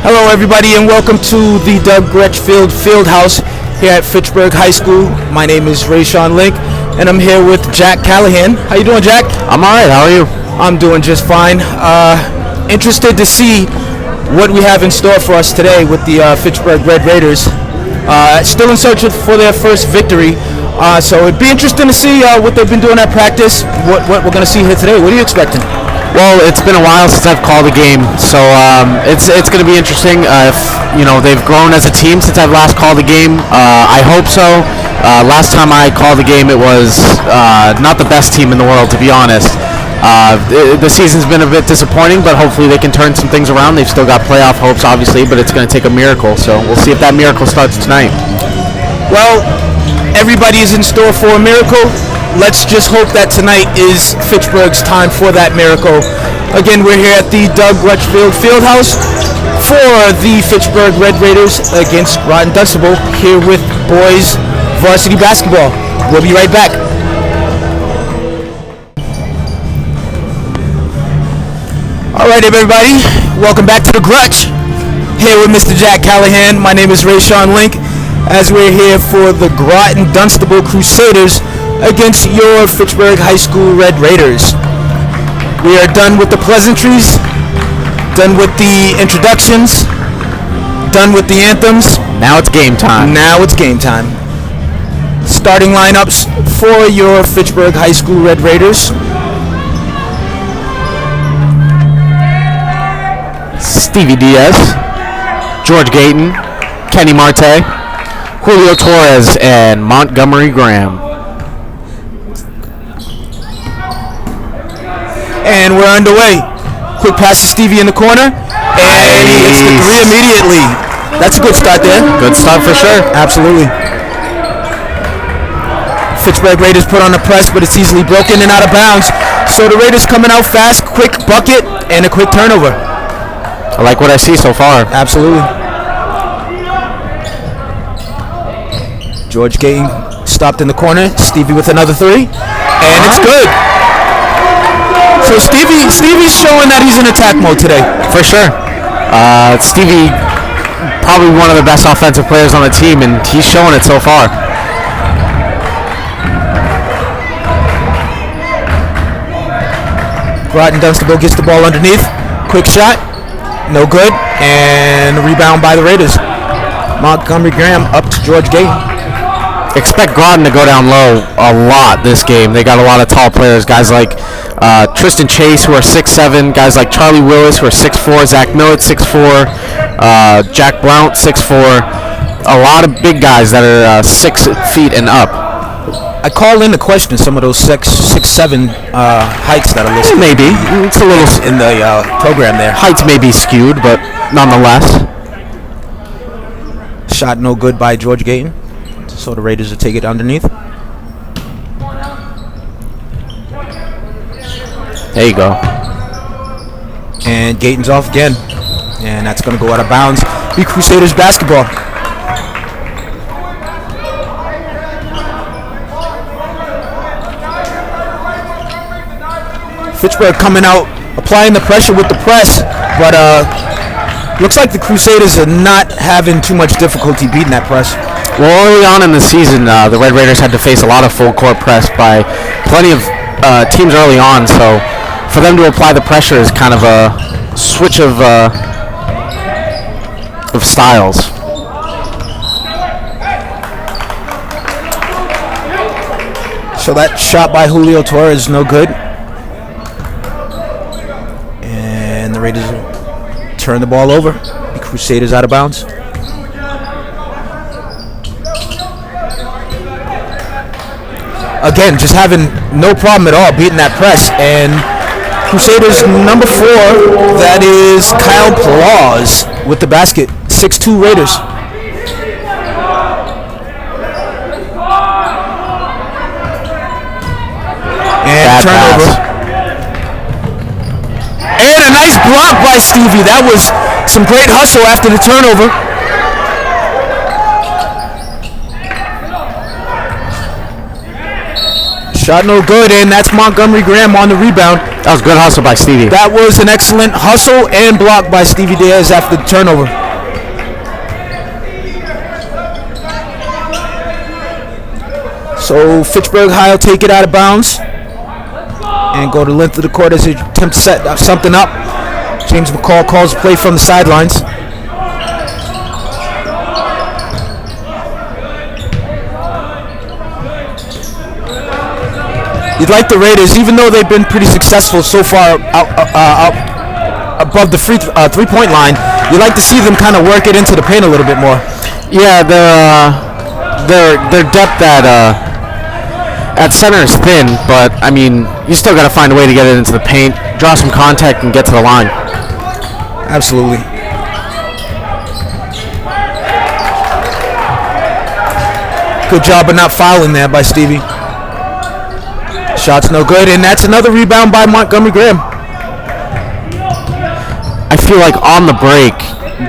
Hello, everybody, and welcome to the Doug Gretschfield Fieldhouse here at Fitchburg High School. My name is Rayshawn Link, and I'm here with Jack Callahan. How you doing, Jack? I'm all right. How are you? I'm doing just fine. Interested to see what we have in store for us today with the Fitchburg Red Raiders. Still in search for their first victory. So it'd be interesting to see what they've been doing at practice, what we're going to see here today. What are you expecting? Well, it's been a while since I've called a game, so it's going to be interesting. If they've grown as a team since I've last called a game, I hope so. Last time I called a game, it was not the best team in the world, to be honest. The season's been a bit disappointing, but hopefully they can turn some things around. They've still got playoff hopes, obviously, but it's going to take a miracle. So we'll see if that miracle starts tonight. Well, everybody is in store for a miracle. Let's just hope that tonight is Fitchburg's time for that miracle. Again, we're here at the Doug Gretschfield Fieldhouse for the Fitchburg Red Raiders against Groton-Dunstable here with boys varsity basketball. We'll be right back. All right, everybody, welcome back to the Grutch. Here with Mr. Jack Callahan. My name is Rayshawn Link, as we're here for the Groton-Dunstable Crusaders against your Fitchburg High School Red Raiders. We are done with the pleasantries, done with the introductions, done with the anthems. Now it's game time. Starting lineups for your Fitchburg High School Red Raiders. Stevie Diaz, George Gayton, Kenny Marte, Julio Torres, and Montgomery Graham. And we're underway. Quick pass to Stevie in the corner, and he hits the three immediately. That's a good start there. Good start for sure. Absolutely. Fitchburg Raiders put on the press, but it's easily broken and out of bounds. So the Raiders coming out fast, quick bucket, and a quick turnover. I like what I see so far. Absolutely. George Gayton stopped in the corner. Stevie with another three, and it's good. So Stevie's showing that he's in attack mode today. For sure. Stevie, probably one of the best offensive players on the team, and he's showing it so far. Groton-Dunstable gets the ball underneath. Quick shot. No good. And rebound by the Raiders. Montgomery Graham up to George Gayton. Expect Groton to go down low a lot this game. They got a lot of tall players, guys like Tristan Chase, who are 6'7", guys like Charlie Willis, who are 6'4", Zach Millett, 6'4", Jack Blount, 6'4", a lot of big guys that are 6 feet and up. I call in to question some of those 6'7" heights that are listed. Maybe. It's a little in the program there. Heights may be skewed, but nonetheless. Shot no good by George Gayton. So the Raiders will take it underneath. There you go. And Gayton's off again. And that's going to go out of bounds. Be Crusaders basketball. Fitchburg coming out, applying the pressure with the press. But looks like the Crusaders are not having too much difficulty beating that press. Well, early on in the season, the Red Raiders had to face a lot of full court press by plenty of teams early on, so for them to apply the pressure is kind of a switch of styles. So that shot by Julio Torres is no good. And the Raiders turn the ball over. The Crusaders out of bounds. Again, just having no problem at all beating that press. And Crusaders number 4, that is Kyle Plaus with the basket. 6'2" Raiders. And bad turnover. Pass. And a nice block by Stevie. That was some great hustle after the turnover. Shot no good, and that's Montgomery Graham on the rebound. That was good hustle by Stevie. That was an excellent hustle and block by Stevie Diaz after the turnover. So Fitchburg High will take it out of bounds and go to the length of the court as they attempt to set something up. James McCall calls the play from the sidelines. You'd like the Raiders, even though they've been pretty successful so far out above the three-point line, you'd like to see them kind of work it into the paint a little bit more. Yeah, their depth at center is thin, but I mean, you still got to find a way to get it into the paint, draw some contact, and get to the line. Absolutely. Good job of not fouling there by Stevie. Shot's no good, and that's another rebound by Montgomery Graham. I feel like on the break,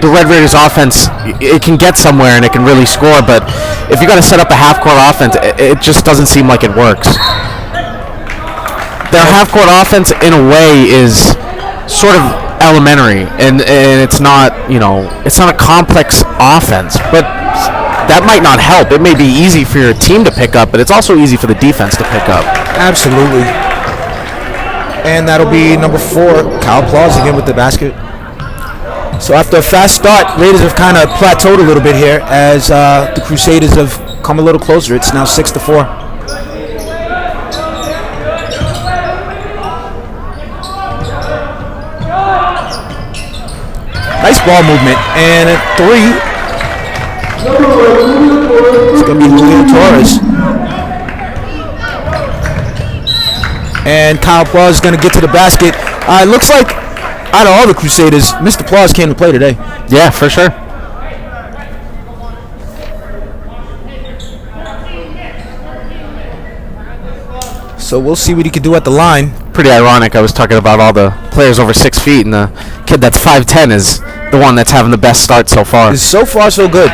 the Red Raiders offense, it can get somewhere and it can really score, but if you got to set up a half-court offense, it just doesn't seem like it works. Their half-court offense, in a way, is sort of elementary, and it's not, it's not a complex offense, but that might not help. It may be easy for your team to pick up, but it's also easy for the defense to pick up. Absolutely. And that'll be number 4, Kyle Plaus again with the basket. So after a fast start, Raiders have kind of plateaued a little bit here as the Crusaders have come a little closer. It's now 6-4. Nice ball movement, and a 3. It's going to be Julio Torres. And Kyle Plaus is going to get to the basket. It looks like out of all the Crusaders, Mr. Plaus came to play today. Yeah, for sure. So we'll see what he can do at the line. Pretty ironic. I was talking about all the players over 6 feet, and the kid that's 5'10" is the one that's having the best start so far. So far, so good.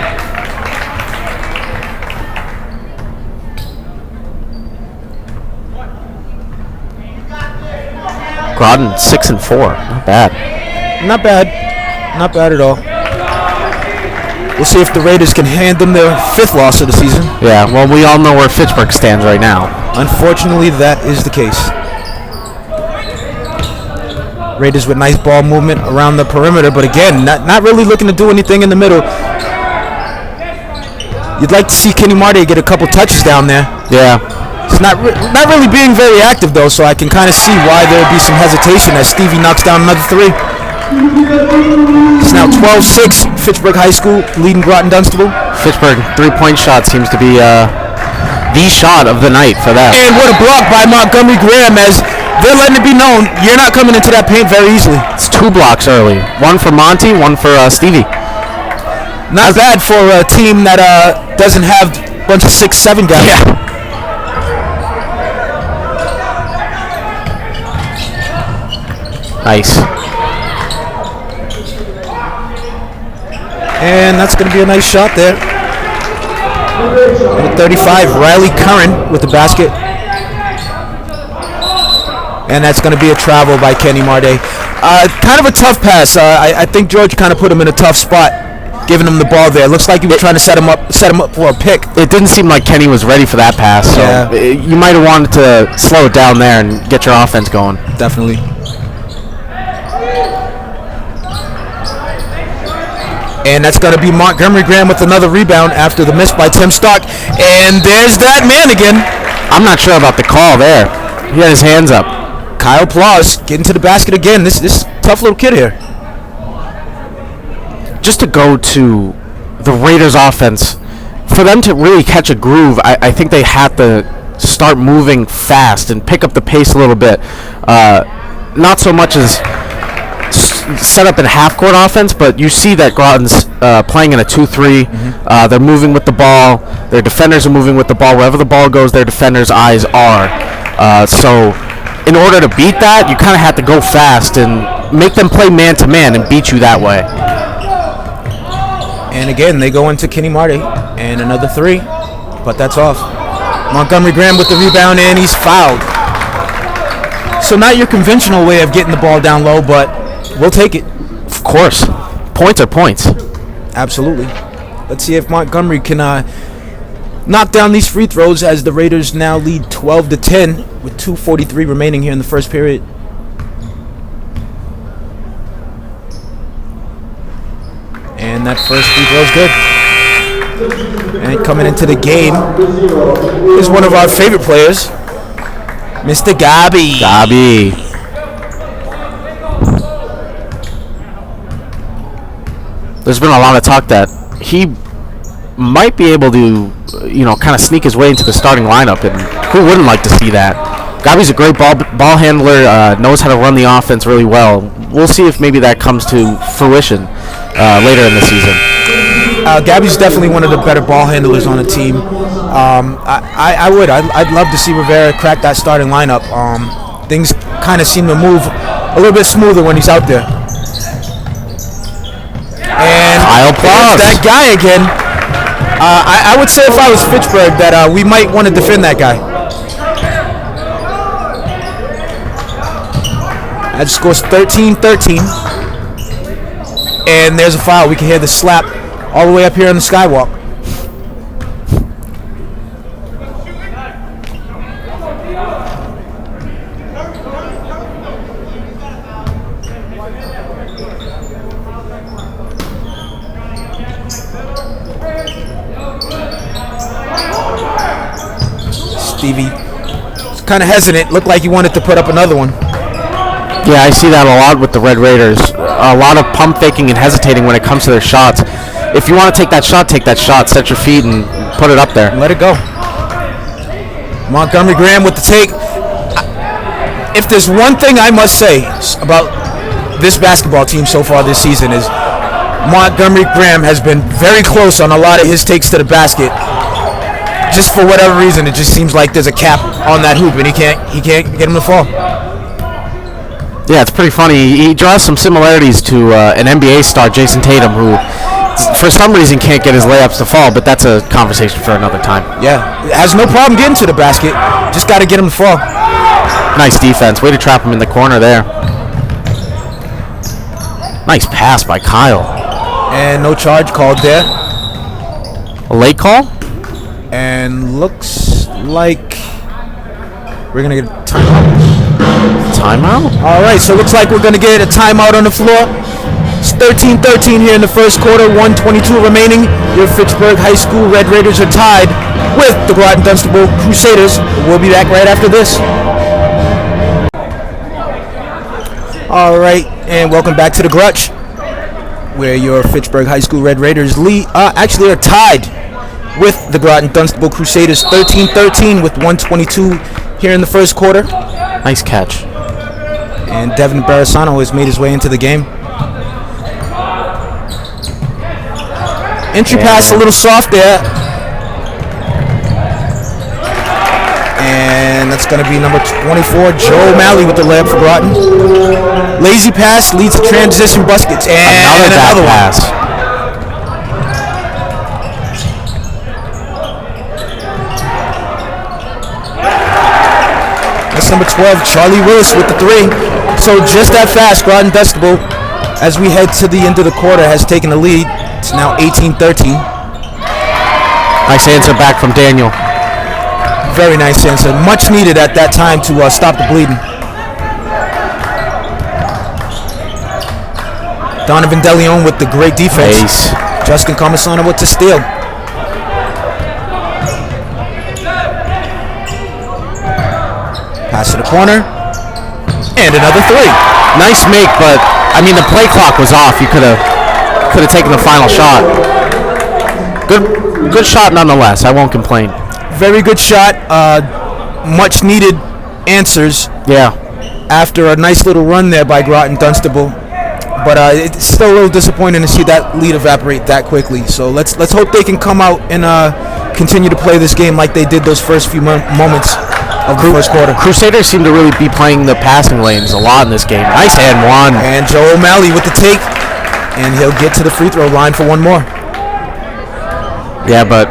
Groton 6-4. Not bad. Not bad. Not bad at all. We'll see if the Raiders can hand them their 5th loss of the season. Yeah, well, we all know where Fitchburg stands right now. Unfortunately, that is the case. Raiders with nice ball movement around the perimeter, but again, not really looking to do anything in the middle. You'd like to see Kenny Marty get a couple touches down there. Yeah. He's not really being very active, though, so I can kind of see why there would be some hesitation as Stevie knocks down another 3. It's now 12-6, Fitchburg High School leading Groton-Dunstable. Fitchburg 3-point shot seems to be the shot of the night for that. And what a block by Montgomery Graham as they're letting it be known you're not coming into that paint very easily. It's 2 blocks early. One for Monty, one for Stevie. Not bad for a team that doesn't have a bunch of 6'7" guys. Yeah. Nice. And that's going to be a nice shot there. Number 35, Riley Curran with the basket. And that's going to be a travel by Kenny Marday. Kind of a tough pass. I think George kind of put him in a tough spot, giving him the ball there. Looks like he was trying to set him up for a pick. It didn't seem like Kenny was ready for that pass. So yeah. You might have wanted to slow it down there and get your offense going. Definitely. And that's going to be Montgomery Graham with another rebound after the miss by Tim Stark. And there's that man again. I'm not sure about the call there. He had his hands up. Kyle Plaus getting to the basket again. This tough little kid here. Just to go to the Raiders offense, for them to really catch a groove, I think they had to start moving fast and pick up the pace a little bit. Not so much as set up in half-court offense, but you see that Groton's playing in a 2-3. Mm-hmm. They're moving with the ball. Their defenders are moving with the ball. Wherever the ball goes, their defenders' eyes are. So in order to beat that, you kind of have to go fast and make them play man-to-man and beat you that way. And again, they go into Kenny Marty and another 3, but that's off. Montgomery Graham with the rebound, and he's fouled. So not your conventional way of getting the ball down low, but we'll take it. Of course. Points are points. Absolutely. Let's see if Montgomery can knock down these free throws as the Raiders now lead 12-10 with 2:43 remaining here in the first period. And that first free throw is good. And coming into the game is one of our favorite players, Mr. Gabi. There's been a lot of talk that he might be able to, kind of sneak his way into the starting lineup, and who wouldn't like to see that? Gabi's a great ball handler, knows how to run the offense really well. We'll see if maybe that comes to fruition later in the season. Gabi's definitely one of the better ball handlers on the team. I'd love to see Rivera crack that starting lineup. Things kind of seem to move a little bit smoother when he's out there. And Kyle Plus. That guy again. I would say if I was Fitchburg that we might want to defend that guy. That scores 13-13. And there's a foul. We can hear the slap all the way up here on the skywalk. Stevie was kind of hesitant. Looked like he wanted to put up another one. Yeah, I see that a lot with the Red Raiders. A lot of pump faking and hesitating when it comes to their shots. If you want to take that shot, take that shot. Set your feet and put it up there. Let it go. Montgomery Graham with the take. If there's one thing I must say about this basketball team so far this season is Montgomery Graham has been very close on a lot of his takes to the basket. Just for whatever reason, it just seems like there's a cap on that hoop, and he can't get him to fall. Yeah, it's pretty funny. He draws some similarities to an NBA star, Jason Tatum, who for some reason can't get his layups to fall, but that's a conversation for another time. Yeah, has no problem getting to the basket. Just got to get him to fall. Nice defense. Way to trap him in the corner there. Nice pass by Kyle. And no charge called there. A late call? And looks like we're going to get a timeout. Timeout? All right, so looks like we're going to get a timeout on the floor. It's 13-13 here in the first quarter, 1:22 remaining. Your Fitchburg High School Red Raiders are tied with the Groton-Dunstable Crusaders. We'll be back right after this. All right, and welcome back to the Grutch, where your Fitchburg High School Red Raiders actually are tied with the Groton-Dunstable Crusaders, 13-13 with 1:22 here in the first quarter. Nice catch. And Devin Barasano has made his way into the game. Entry pass a little soft there. And that's going to be number 24, Joe O'Malley with the layup for Groton. Lazy pass leads to transition baskets. And another pass. That's number 12, Charlie Willis with the three. So just that fast, Groton-Dunstable, as we head to the end of the quarter, has taken the lead. It's now 18-13. Nice answer back from Daniel. Very nice answer. Much needed at that time to stop the bleeding. Donovan DeLeon with the great defense. Nice. Justin Comisano with the steal. Pass to the corner. And another three. Nice make, but I mean the play clock was off. You could have taken the final shot. Good shot nonetheless. I won't complain. Very good shot. Much needed answers. Yeah. After a nice little run there by Groton-Dunstable. But it's still a little disappointing to see that lead evaporate that quickly. So let's hope they can come out and continue to play this game like they did those first few moments of the first quarter. Crusaders seem to really be playing the passing lanes a lot in this game. Nice and one. And Joe O'Malley with the take. And he'll get to the free throw line for one more. Yeah, but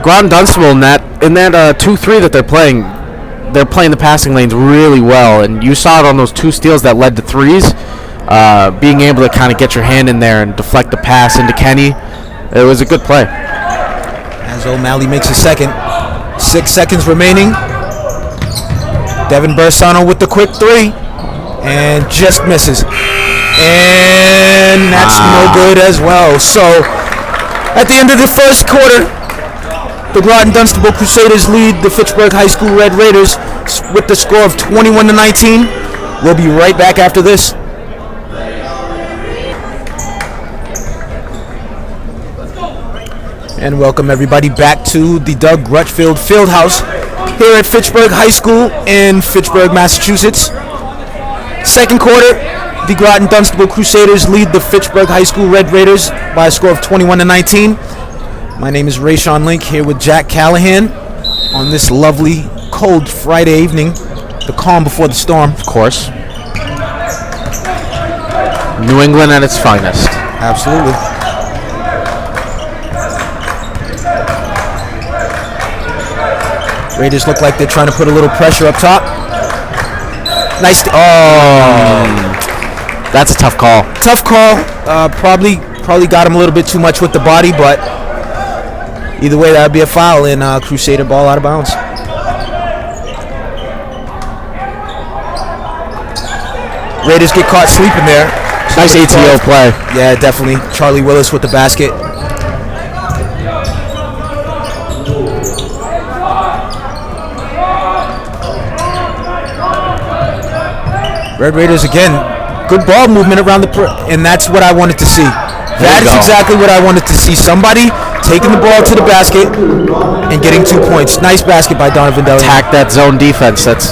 Groton-Dunstable in that in that 2-3 that they're playing the passing lanes really well, and you saw it on those 2 steals that led to threes. Being able to kind of get your hand in there and deflect the pass into Kenny, it was a good play. As O'Malley makes a second. 6 seconds remaining. Devin Bersano with the quick 3, and just misses. And that's no good as well. So, at the end of the first quarter, the Groton-Dunstable Crusaders lead the Fitchburg High School Red Raiders with the score of 21-19. We'll be right back after this. And welcome everybody back to the Doug Grutchfield Fieldhouse here at Fitchburg High School in Fitchburg, Massachusetts. Second quarter, the Groton-Dunstable Crusaders lead the Fitchburg High School Red Raiders by a score of 21-19. My name is Rayshawn Link here with Jack Callahan on this lovely, cold Friday evening, the calm before the storm. Of course. New England at its finest. Absolutely. Raiders look like they're trying to put a little pressure up top. Nice. That's a tough call. Tough call. Probably got him a little bit too much with the body, but either way, that would be a foul and Crusader ball out of bounds. Raiders get caught sleeping there. Nice ATO play. Yeah, definitely. Charlie Willis with the basket. Red Raiders again, good ball movement around and that's what I wanted to see. That is exactly what I wanted to see. Somebody taking the ball to the basket and getting 2 points. Nice basket by Donovan Deli. Attack that zone defense. That's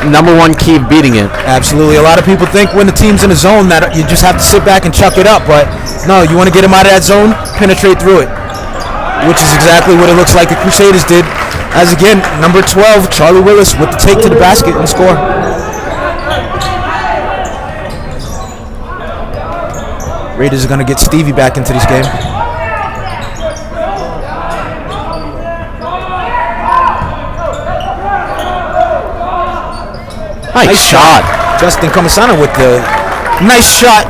number 1 key of beating it. Absolutely. A lot of people think when the team's in a zone that you just have to sit back and chuck it up, but no, you want to get them out of that zone, penetrate through it, which is exactly what it looks like the Crusaders did. As again, number 12, Charlie Willis with the take to the basket and score. Raiders are going to get Stevie back into this game. Nice shot. Justin Comisano with the nice shot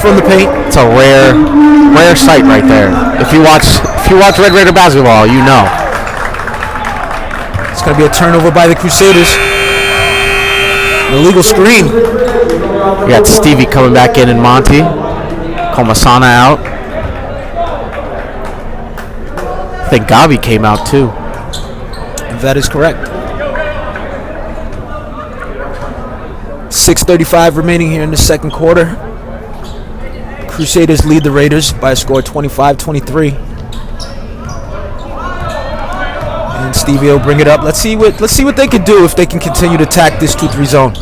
from the paint. It's a rare sight right there. If you watch Red Raider basketball, you know. It's going to be a turnover by the Crusaders. An illegal screen. We got Stevie coming back in and Monty. Comasana out. I think Gabi came out too. That is correct. 6:35 remaining here in the second quarter. Crusaders lead the Raiders by a score of 25-23. And Stevie will bring it up. Let's see what they can do if they can continue to attack this 2-3 zone.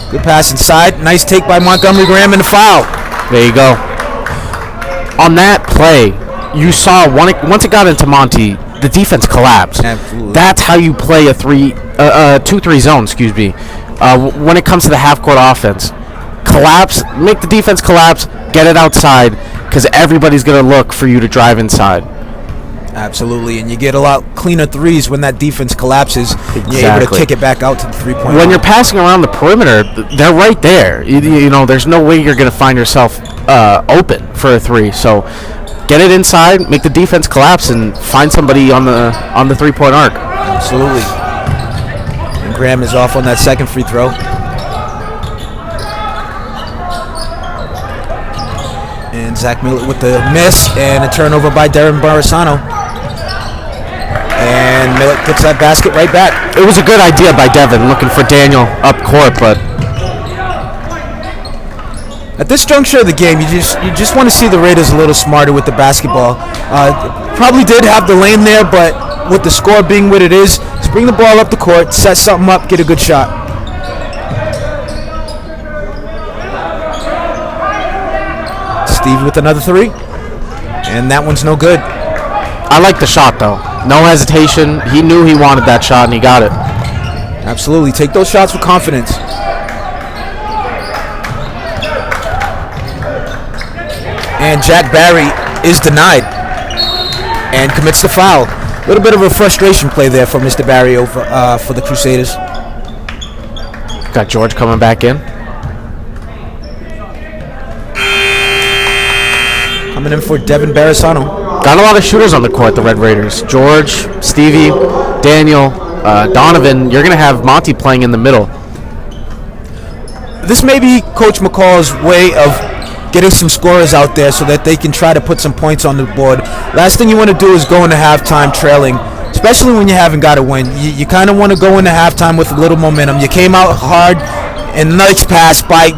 Good pass inside. Nice take by Montgomery Graham and a foul. There you go. On that play, you saw once it got into Monty, the defense collapsed. Absolutely. That's how you play a 2-3 zone, excuse me. When it comes to the half-court offense, collapse, make the defense collapse, get it outside, because everybody's going to look for you to drive inside. Absolutely, and you get a lot cleaner threes when that defense collapses. Exactly. You're able to kick it back out to the three-point line. When you're passing around the perimeter, they're right there. You know, there's no way you're going to find yourself open for a three. So get it inside, make the defense collapse, and find somebody on the three-point arc. Absolutely. And Graham is off on that second free throw. And Zach Miller with the miss and a turnover by Darren Barisano. And Miller puts that basket right back. It was a good idea by Devin, looking for Daniel up court, but at this juncture of the game, you just want to see the Raiders a little smarter with the basketball. Probably did have the lane there, but with the score being what it is, just bring the ball up the court, set something up, get a good shot. Steve with another three, and that one's no good. I like the shot, though. No hesitation. He knew he wanted that shot, and he got it. Absolutely. Take those shots with confidence. And Jack Barry is denied and commits the foul. A little bit of a frustration play there for Mr. Barrio for the Crusaders. Got George coming back in. Coming in for Devin Barisano. Got a lot of shooters on the court, the Red Raiders. George, Stevie, Daniel, Donovan. You're going to have Monty playing in the middle. This may be Coach McCall's way of getting some scorers out there so that they can try to put some points on the board. Last thing you want to do is go into halftime trailing, especially when you haven't got a win. You kind of want to go into halftime with a little momentum. You came out hard, and nice pass by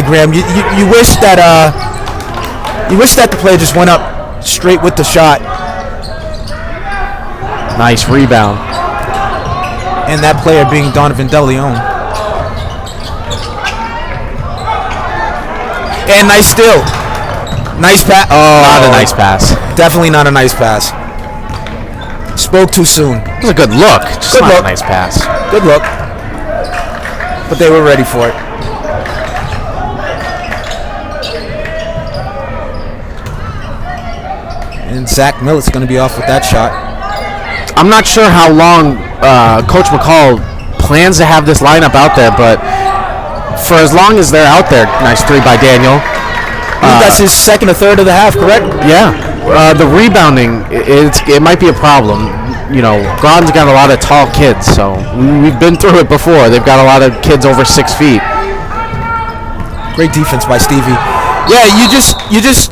Graham. You wish that the player just went up straight with the shot. Nice rebound. And that player being Donovan DeLeon. And nice steal. Nice pass. Oh, not a nice pass. Definitely not a nice pass. Spoke too soon. It was a good look. Just good not look. A nice pass. Good look. But they were ready for it. And Zach Millett's going to be off with that shot. I'm not sure how long Coach McCall plans to have this lineup out there, but for as long as they're out there, nice three by Daniel. That's his second or third of the half, correct? Yeah. The rebounding, it might be a problem. You know, Groton's got a lot of tall kids, so we've been through it before. They've got a lot of kids over 6 feet. Great defense by Stevie. Yeah, you just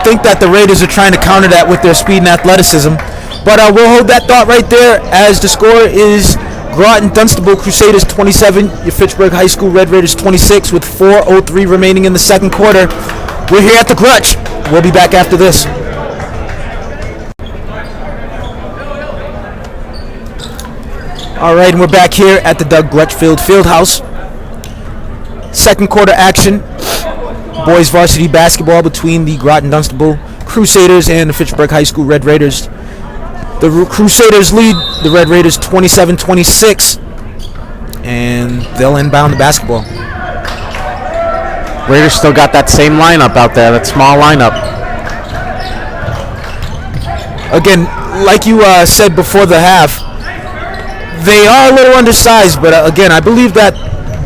think that the Raiders are trying to counter that with their speed and athleticism. But we'll hold that thought right there as the score is Groton-Dunstable Crusaders 27, your Fitchburg High School Red Raiders 26 with 4:03 remaining in the second quarter. We're here at the Grutch. We'll be back after this. All right, and we're back here at the Doug Grutchfield Fieldhouse. Second quarter action. Boys varsity basketball between the Groton-Dunstable Crusaders and the Fitchburg High School Red Raiders. The Crusaders lead the Red Raiders 27-26, and they'll inbound the basketball. Raiders still got that same lineup out there, that small lineup. Again, like you said before the half, they are a little undersized, but again, I believe that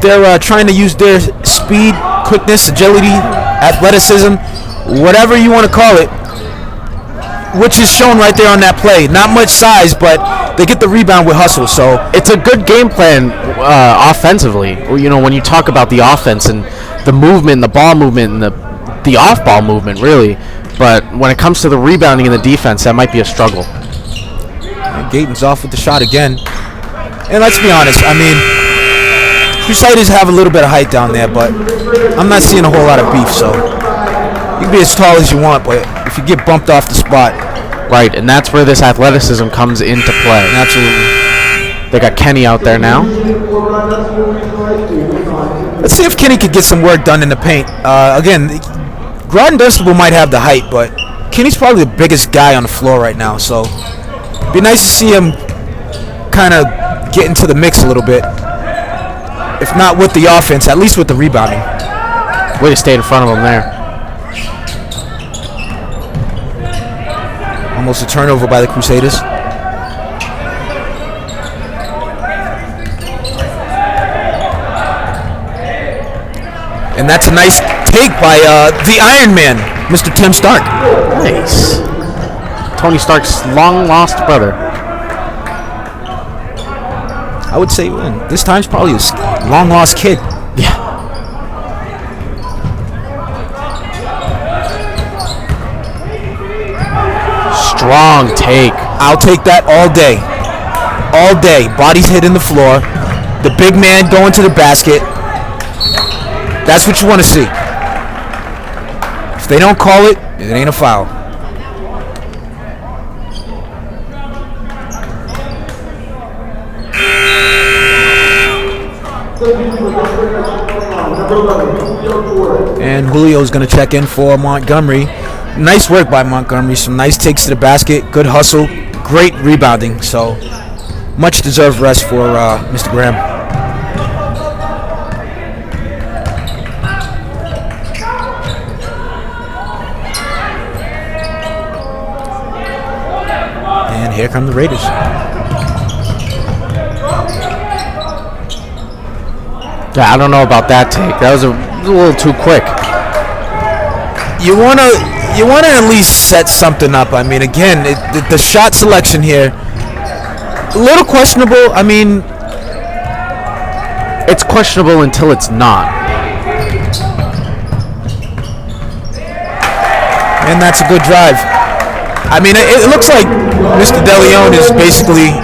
they're trying to use their speed, quickness, agility, athleticism, whatever you want to call it, which is shown right there on that play. Not much size, but they get the rebound with hustle. So it's a good game plan offensively. You know, when you talk about the offense and the movement, the ball movement, and the off-ball movement, really. But when it comes to the rebounding and the defense, that might be a struggle. And Gayton's off with the shot again. And let's be honest, I mean, Crusaders have a little bit of height down there, but I'm not seeing a whole lot of beef, so you can be as tall as you want, but if you get bumped off the spot. Right, and that's where this athleticism comes into play. Absolutely. They got Kenny out there now. Let's see if Kenny could get some work done in the paint. Again, Groton-Dunstable might have the height, but Kenny's probably the biggest guy on the floor right now, so it'd be nice to see him kind of get into the mix a little bit. If not with the offense, at least with the rebounding. Way to stay in front of him there. Almost a turnover by the Crusaders. And that's a nice take by the Iron Man, Mr. Tim Stark. Nice. Tony Stark's long-lost brother. I would say this time's probably his long-lost kid. Yeah. Strong take. I'll take that all day. All day. Bodies hitting the floor. The big man going to the basket. That's what you want to see. If they don't call it, it ain't a foul. And Julio's going to check in for Montgomery. Nice work by Montgomery. Some nice takes to the basket. Good hustle. Great rebounding. So much deserved rest for Mr. Graham. come the Raiders. Yeah, I don't know about that take. That was a little too quick. You wanna at least set something up. I mean, again, the shot selection here, a little questionable. I mean, it's questionable until it's not. And that's a good drive. I mean, it looks like Mr. DeLeon is basically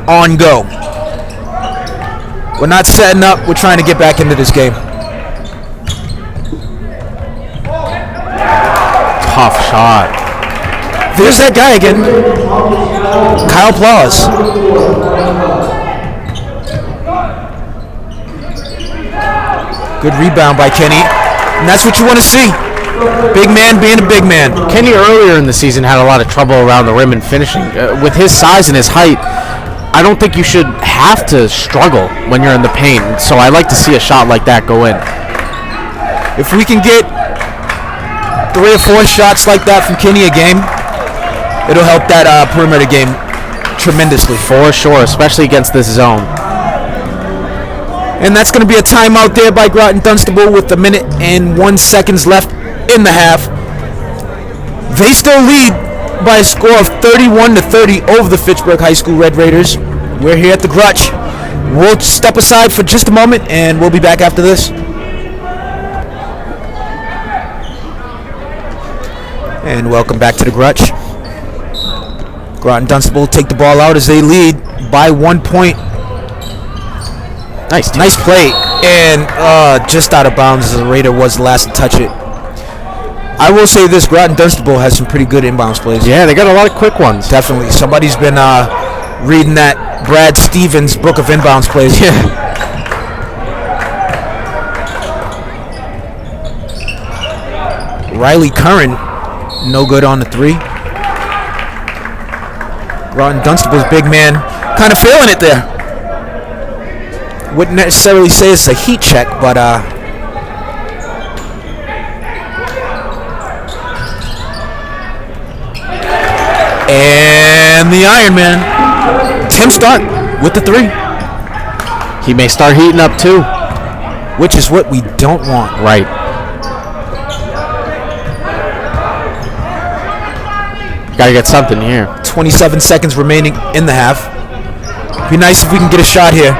on go. We're not setting up. We're trying to get back into this game. Tough shot. There's that guy again. Kyle Plaus. Good rebound by Kenny. And that's what you want to see. Big man being a big man. Kenny earlier in the season had a lot of trouble around the rim and finishing. With his size and his height, I don't think you should have to struggle when you're in the paint. So I like to see a shot like that go in. If we can get 3 or 4 shots like that from Kenny a game, it'll help that perimeter game tremendously. For sure, especially against this zone. And that's going to be a timeout there by Groton-Dunstable with 1 minute and 1 seconds left in the half. They still lead by a score of 31-30 over the Fitchburg High School Red Raiders. We're here at the Grutch. We'll step aside for just a moment, and we'll be back after this. And welcome back to the Grutch. Groton-Dunstable take the ball out as they lead by 1 point. Nice play, and just out of bounds as the Raider was the last to touch it. I will say this, Groton-Dunstable has some pretty good inbounds plays. Yeah, they got a lot of quick ones. Definitely. Somebody's been reading that Brad Stevens book of inbounds plays. Yeah. Riley Curran, no good on the 3. Groton-Dunstable's big man kind of feeling it there. Wouldn't necessarily say it's a heat check, but and the Iron Man, Tim Stark with the 3. He may start heating up too, which is what we don't want. Right. Gotta get something here. 27 seconds remaining in the half. Be nice if we can get a shot here.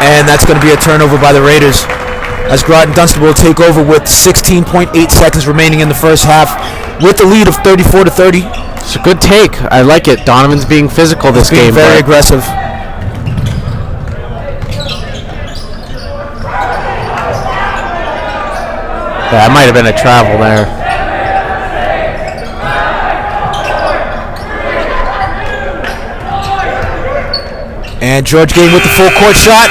And that's going to be a turnover by the Raiders as Groton-Dunstable will take over with 16.8 seconds remaining in the first half with the lead of 34-30. It's a good take. I like it. Donovan's being physical this game. Very aggressive. That might have been a travel there. And George Game with the full court shot.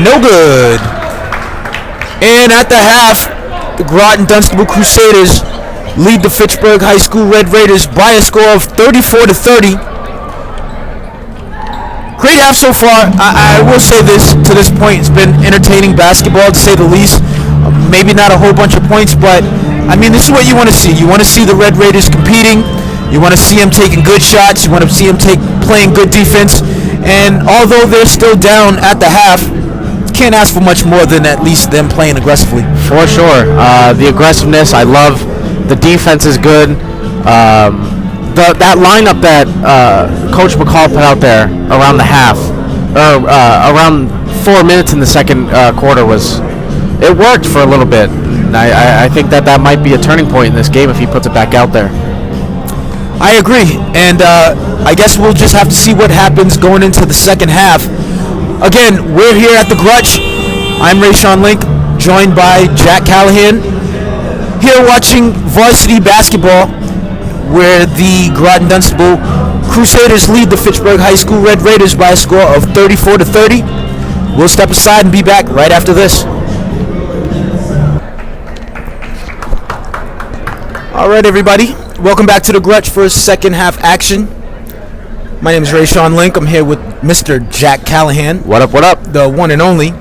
No good. And at the half, the Groton-Dunstable Crusaders lead the Fitchburg High School Red Raiders by a score of 34-30. Great half so far. I will say this, to this point, it's been entertaining basketball, to say the least. Maybe not a whole bunch of points, but, I mean, this is what you want to see. You want to see the Red Raiders competing. You want to see them taking good shots. You want to see them playing good defense. And although they're still down at the half, can't ask for much more than at least them playing aggressively. For sure. The aggressiveness, I love. The defense is good. That lineup that Coach McCall put out there around the half, or around 4 minutes in the second quarter, it worked for a little bit. And I think that might be a turning point in this game if he puts it back out there. I agree, and I guess we'll just have to see what happens going into the second half. Again, we're here at the Grutch. I'm Rayshawn Link, joined by Jack Callahan, here watching varsity basketball, where the Groton-Dunstable Crusaders lead the Fitchburg High School Red Raiders by a score of 34-30. We'll step aside and be back right after this. All right, everybody. Welcome back to the Grutch for second half action. My name is Rayshawn Link. I'm here with Mr. Jack Callahan. What up, what up? The one and only.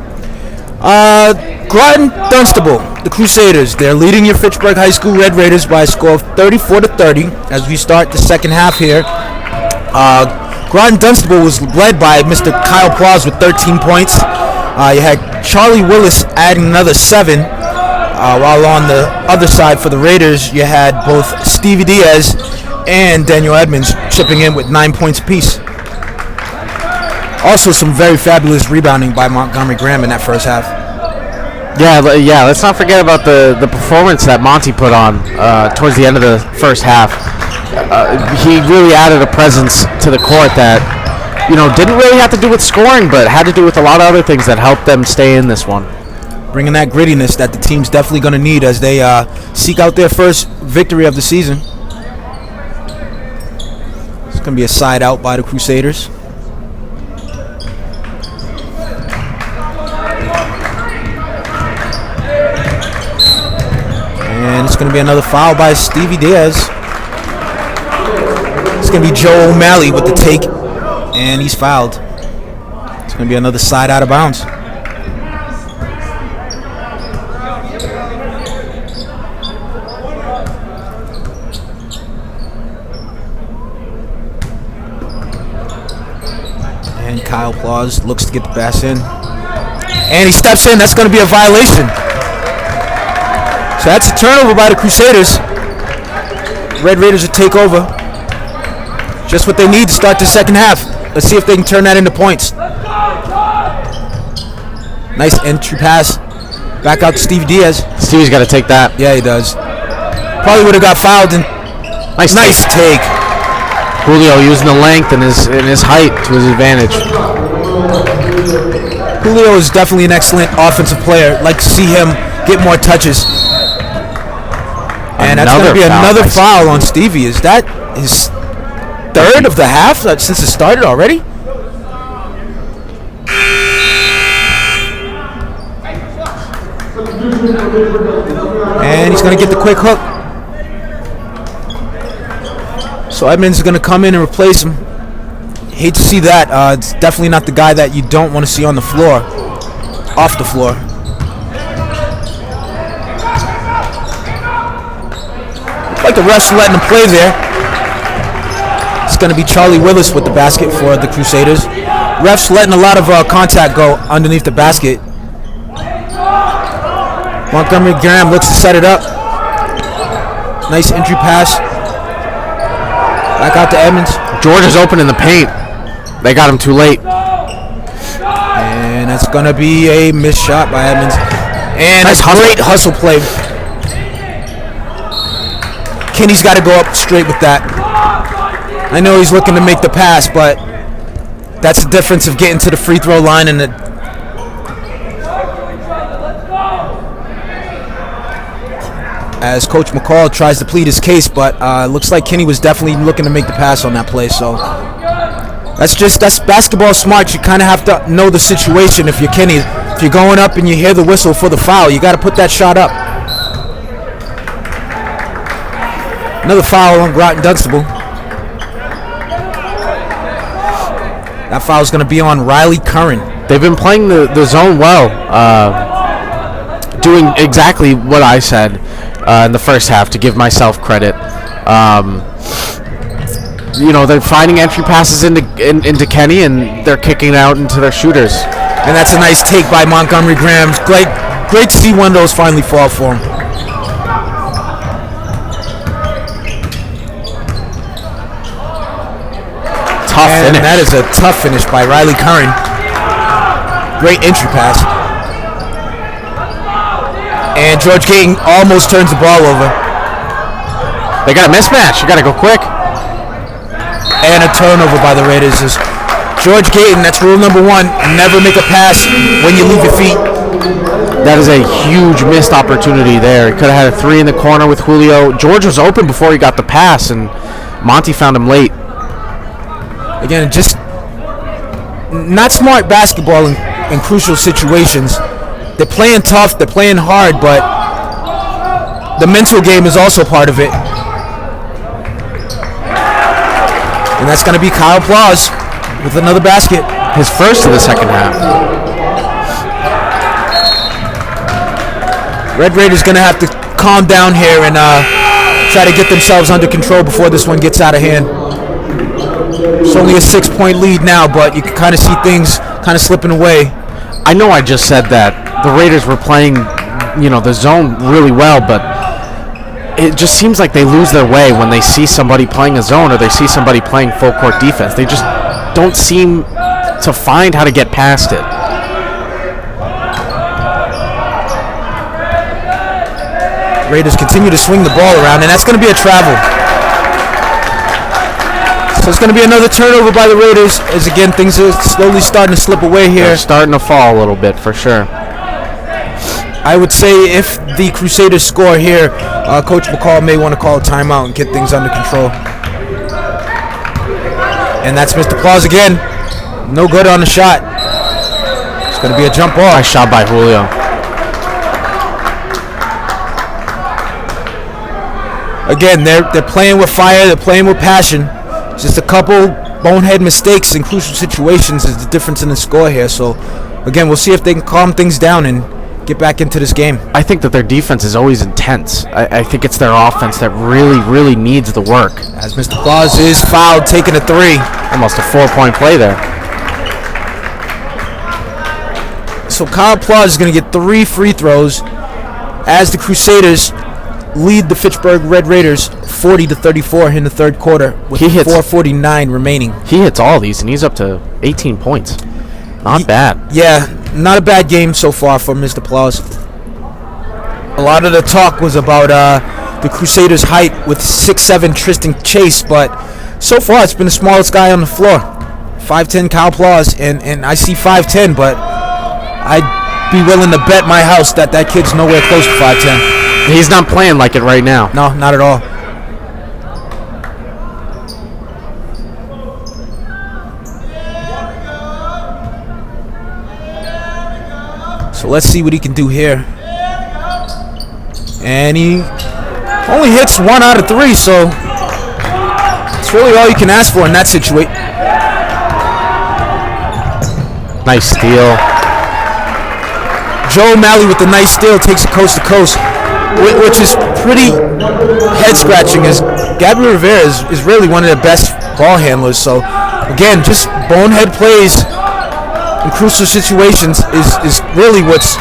Groton-Dunstable, the Crusaders. They're leading your Fitchburg High School Red Raiders by a score of 34-30 as we start the second half here. Groton-Dunstable was led by Mr. Kyle Plaus with 13 points. You had Charlie Willis adding another 7. While on the other side for the Raiders, you had both Stevie Diaz and Daniel Edmonds chipping in with 9 points apiece. Also, some very fabulous rebounding by Montgomery Graham in that first half. Yeah. Let's not forget about the performance that Monty put on towards the end of the first half. He really added a presence to the court that, didn't really have to do with scoring, but had to do with a lot of other things that helped them stay in this one. Bringing that grittiness that the team's definitely going to need as they seek out their first victory of the season. It's going to be a side out by the Crusaders. And it's going to be another foul by Stevie Diaz. It's going to be Joe O'Malley with the take, and he's fouled. It's going to be another side out of bounds. And Kyle Plaus looks to get the pass in. And he steps in. That's going to be a violation. So that's a turnover by the Crusaders. Red Raiders will take over. Just what they need to start the second half. Let's see if they can turn that into points. Nice entry pass. Back out to Stevie Diaz. Stevie's got to take that. Yeah, he does. Probably would have got fouled. Nice take. Julio using the length and his height to his advantage. Julio is definitely an excellent offensive player. I'd like to see him get more touches. And that's going to be another foul on Stevie. Is that his third of the half since it started already? And he's going to get the quick hook. So Edmonds is going to come in and replace him. Hate to see that. It's definitely not the guy that you don't want to see on the floor. Off the floor. Looks like the refs letting him play there. It's going to be Charlie Willis with the basket for the Crusaders. Refs letting a lot of contact go underneath the basket. Montgomery Graham looks to set it up. Nice entry pass. Back out to Edmonds. George is open in the paint. They got him too late. And it's going to be a missed shot by Edmonds. And nice great hustle play. Kinney's got to go up straight with that. I know he's looking to make the pass, but that's the difference of getting to the free throw line and as Coach McCall tries to plead his case, but looks like Kinney was definitely looking to make the pass on that play. So that's basketball smart. You kind of have to know the situation. If you're Kinney, if you're going up and you hear the whistle for the foul, you got to put that shot up. Another foul on Groton-Dunstable. That foul is going to be on Riley Curran. They've been playing the zone well, doing exactly what I said in the first half, to give myself credit. They're finding entry passes into Kenny, and they're kicking out into their shooters. And that's a nice take by Montgomery Graham. Great to see one of those finally fall for him. Tough finish. That is a tough finish by Riley Curran. Great entry pass. And George Gayton almost turns the ball over. They got a mismatch. You got to go quick. And a turnover by the Raiders. George Gayton, that's rule number 1. Never make a pass when you leave your feet. That is a huge missed opportunity there. He could have had a 3 in the corner with Julio. George was open before he got the pass, and Monty found him late. Again, just not smart basketball in crucial situations. They're playing tough, they're playing hard, but the mental game is also part of it. And that's going to be Kyle Plaus with another basket. His first of the second half. Red Raiders going to have to calm down here and try to get themselves under control before this one gets out of hand. It's only a 6-point lead now, but you can kind of see things kind of slipping away. I know I just said that the Raiders were playing, the zone really well, but it just seems like they lose their way when they see somebody playing a zone or they see somebody playing full court defense. They just don't seem to find how to get past it. Raiders continue to swing the ball around, and that's going to be a travel. So it's going to be another turnover by the Raiders, as again things are slowly starting to slip away here. They're starting to fall a little bit for sure. I would say if the Crusaders score here, Coach McCall may want to call a timeout and get things under control. And that's Mr. Claus again. No good on the shot. It's going to be a jump ball. Nice shot by Julio. Again, they're playing with fire. They're playing with passion. Just a couple bonehead mistakes in crucial situations is the difference in the score here. So, again, we'll see if they can calm things down and get back into this game. I think that their defense is always intense. I think it's their offense that really, really needs the work. As Mr. Claus is fouled, taking a 3. Almost a 4-point play there. So Kyle Plaus is going to get 3 free throws as the Crusaders lead the Fitchburg Red Raiders 40-34 in the third quarter with 4:49 remaining. He hits all these, and he's up to 18 points. Not bad. Yeah, not a bad game so far for Mr. Plaus. A lot of the talk was about the Crusaders' height with 6'7" Tristan Chase, but so far it's been the smallest guy on the floor. 5'10" Kyle Plaus, and I see 5'10", but I'd be willing to bet my house that kid's nowhere close to 5'10". He's not playing like it right now. No, not at all. So let's see what he can do here. And he only hits 1 out of 3, so it's really all you can ask for in that situation. Nice steal. Joe O'Malley with the nice steal takes it coast to coast, which is pretty head-scratching, as Gabriel Rivera is really one of the best ball handlers. So, again, just bonehead plays in crucial situations is really what's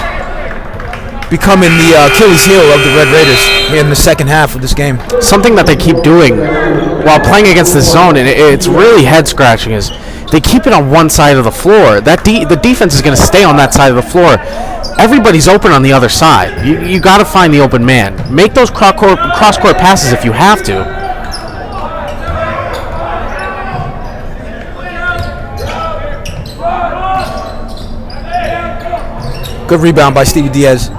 becoming the Achilles heel of the Red Raiders here in the second half of this game. Something that they keep doing while playing against this zone, and it's really head-scratching, is they keep it on one side of the floor. The defense is going to stay on that side of the floor. Everybody's open on the other side. You got to find the open man. Make those cross-court passes if you have to. Good rebound by Stevie Diaz.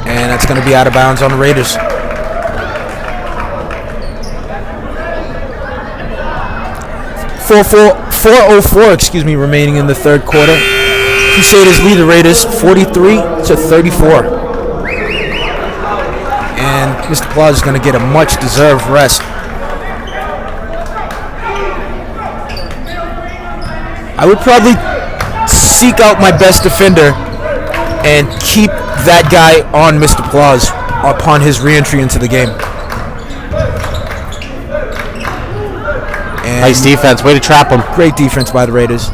And that's going to be out of bounds on the Raiders. .404 remaining in the third quarter. Crusaders lead the Raiders 43-34. And Mr. Plaus is going to get a much-deserved rest. I would probably seek out my best defender and keep that guy on Mr. Plaus upon his re-entry into the game. And nice defense. Way to trap him. Great defense by the Raiders.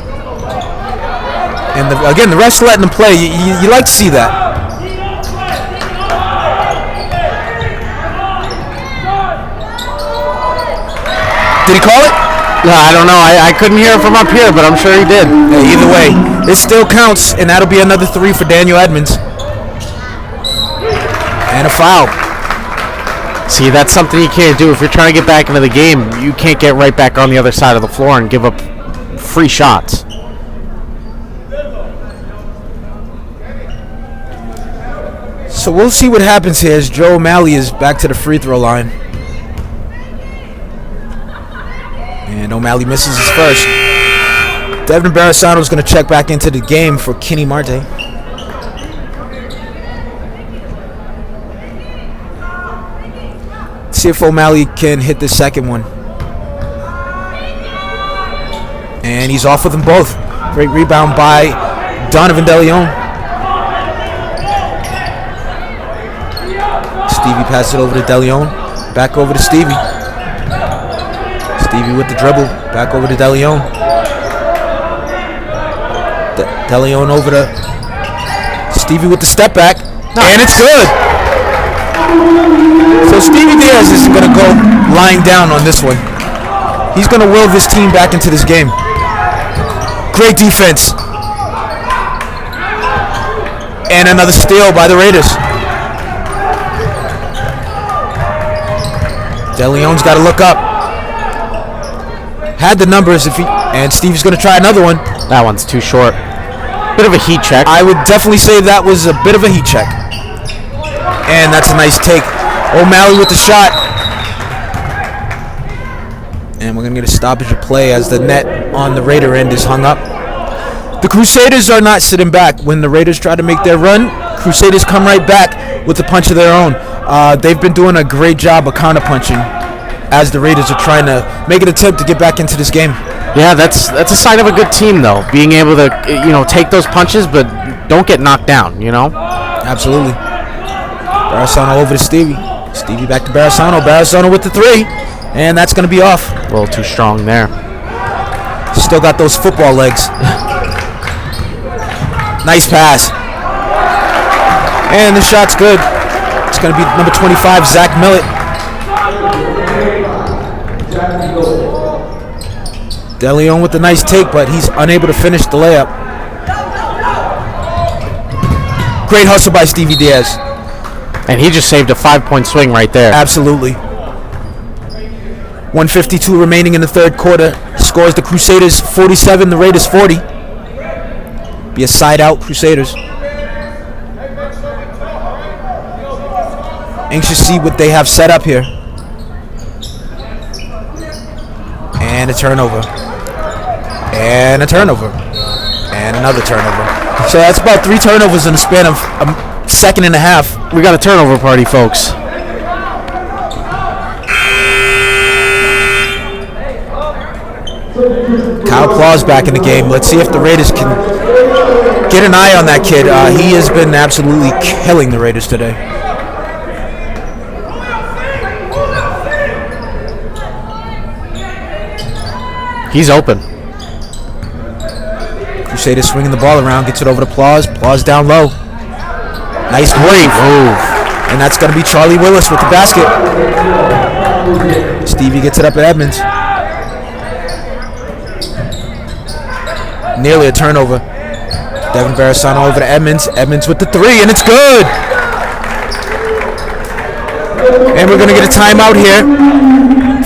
And again, the refs letting them play. You like to see that. Did he call it? No, I don't know. I couldn't hear it from up here, but I'm sure he did. Yeah, either way, it still counts, and that'll be another 3 for Daniel Edmonds. And a foul. See, that's something you can't do. If you're trying to get back into the game, you can't get right back on the other side of the floor and give up free shots. So we'll see what happens here as Joe O'Malley is back to the free throw line. And O'Malley misses his first. Devin Barasano is going to check back into the game for Kenny Marte. See if O'Malley can hit the second one. And he's off with them both. Great rebound by Donovan DeLeon. Stevie passes it over to DeLeon. Back over to Stevie. Stevie with the dribble. Back over to DeLeon. DeLeon over to Stevie with the step back. Nice. And it's good. So Stevie Diaz is going to go lying down on this one. He's going to will this team back into this game. Great defense. And another steal by the Raiders. DeLeon's got to look up. Had the numbers and Steve's going to try another one. That one's too short. Bit of a heat check. I would definitely say that was a bit of a heat check. And that's a nice take. O'Malley with the shot. And we're going to get a stoppage of play as the net on the Raider end is hung up. The Crusaders are not sitting back. When the Raiders try to make their run, Crusaders come right back with a punch of their own. They've been doing a great job of counter-punching as the Raiders are trying to make an attempt to get back into this game. Yeah, that's a sign of a good team, though. Being able to, take those punches, but don't get knocked down, Absolutely. Barasano over to Stevie. Stevie back to Barasano. Barasano with the three. And that's going to be off. A little too strong there. Still got those football legs. Nice pass. And the shot's good. It's going to be number 25, Zach Millett. DeLeon with the nice take, but he's unable to finish the layup. Great hustle by Stevie Diaz. And he just saved a 5-point swing right there. Absolutely. 1:52 remaining in the third quarter. Scores the Crusaders 47, the Raiders 40. Be a side out, Crusaders. Anxious to see what they have set up here. And a turnover. And a turnover. And another turnover. So that's about 3 turnovers in the span of a second and a half. We got a turnover party, folks. Kyle Claus back in the game. Let's see if the Raiders can get an eye on that kid. He has been absolutely killing the Raiders today. He's open. Crusaders swinging the ball around, gets it over to Plaus. Plaus down low. Nice wave. And that's going to be Charlie Willis with the basket. Stevie gets it up at Edmonds. Nearly a turnover. Devin Barasano over to Edmonds. Edmonds with the three, and it's good. And we're going to get a timeout here.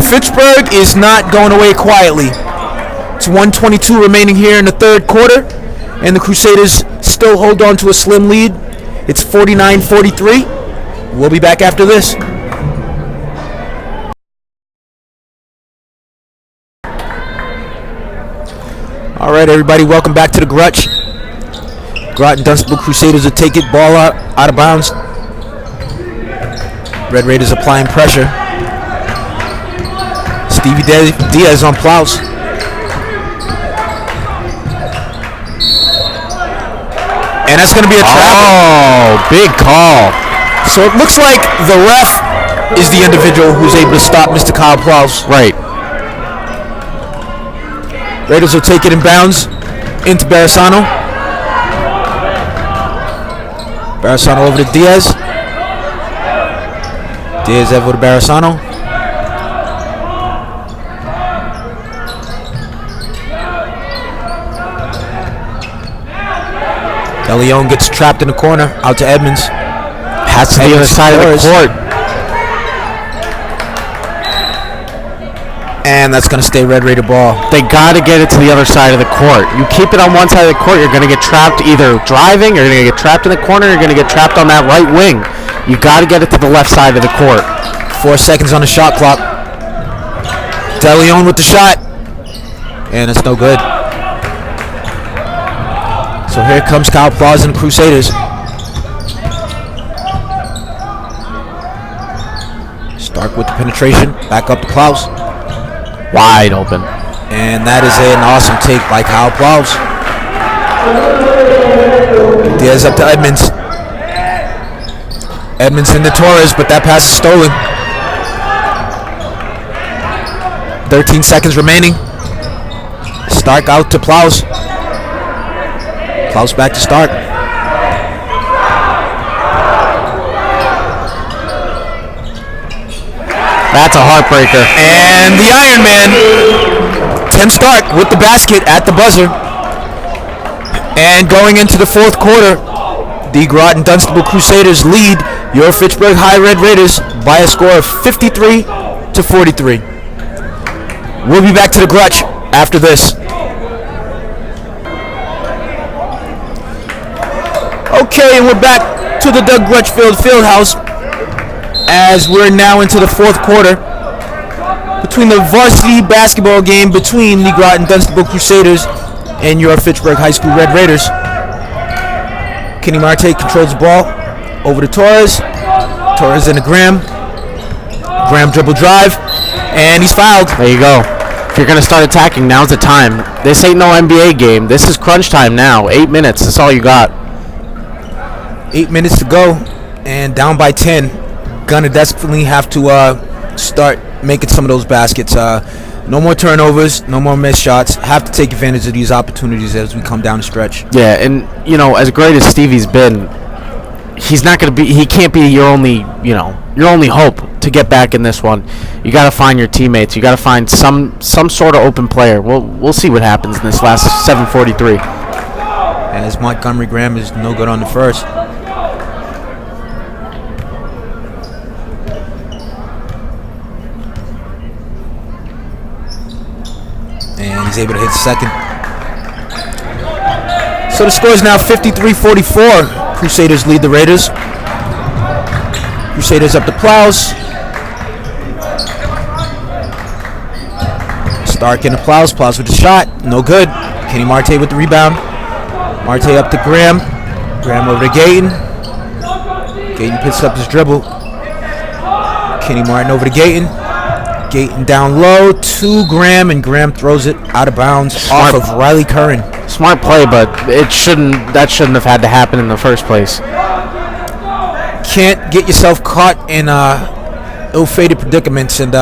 Fitchburg is not going away quietly. It's 1:22 remaining here in the third quarter, and the Crusaders still hold on to a slim lead. It's 49-43. We'll be back after this. All right, everybody, welcome back to the Grutch. Groton-Dunstable Crusaders will take it, ball out of bounds. Red Raiders applying pressure. Stevie Diaz on Plaus. And that's going to be a trap. Oh, big call. So it looks like the ref is the individual who's able to stop Mr. Kyle Plaus. Right. Raiders will take it in bounds into Barasano. Barasano over to Diaz. Diaz over to Barasano. DeLeon gets trapped in the corner, out to Edmonds. Has to the other side of the court. And that's going to stay Red Raider ball. They got to get it to the other side of the court. You keep it on one side of the court, you're going to get trapped either driving, you're going to get trapped in the corner, you're going to get trapped on that right wing. You got to get it to the left side of the court. 4 seconds on the shot clock. DeLeon with the shot. And it's no good. So here comes Kyle Plaus and the Crusaders. Stark with the penetration. Back up to Plaus. Wide open. And that is an awesome take by Kyle Plaus. Diaz up to Edmonds. Edmondson to Torres, but that pass is stolen. 13 seconds remaining. Stark out to Plows. Plows back to Stark. That's a heartbreaker. And the Iron Man, Tim Stark, with the basket at the buzzer. And going into the fourth quarter, the Groton-Dunstable Crusaders lead your Fitchburg High Red Raiders by a score of 53-43. We'll be back to the Grutch after this. Okay, and we're back to the Doug Grutchfield Fieldhouse as we're now into the fourth quarter between the varsity basketball game between the Groton-Dunstable Crusaders and your Fitchburg High School Red Raiders. Kenny Marte controls the ball over to Torres. Torres into Graham. Graham dribble drive, and he's fouled. There you go. If you're going to start attacking, now's the time. This ain't no NBA game. This is crunch time now. 8 minutes. That's all you got. 8 minutes to go, and down by 10. Gonna desperately have to start making some of those baskets. No more turnovers, no more missed shots. Have to take advantage of these opportunities as we come down the stretch. Yeah, and as great as Stevie's been, he can't be your only hope to get back in this one. You got to find your teammates. You got to find some sort of open player. We'll see what happens in this last 7:43. As Montgomery Graham is no good on the first. And he's able to hit second. So the score is now 53-44. Crusaders lead the Raiders. Crusaders up to Plows. Stark into Plows. Plows with the shot. No good. Kenny Marte with the rebound. Marte up to Graham. Graham over to Gayton. Gayton picks up his dribble. Kenny Martin over to Gayton. Gayton down low to Graham, and Graham throws it out of bounds off of Riley Curran. Smart play, but that shouldn't have had to happen in the first place. Can't get yourself caught in ill-fated predicaments, and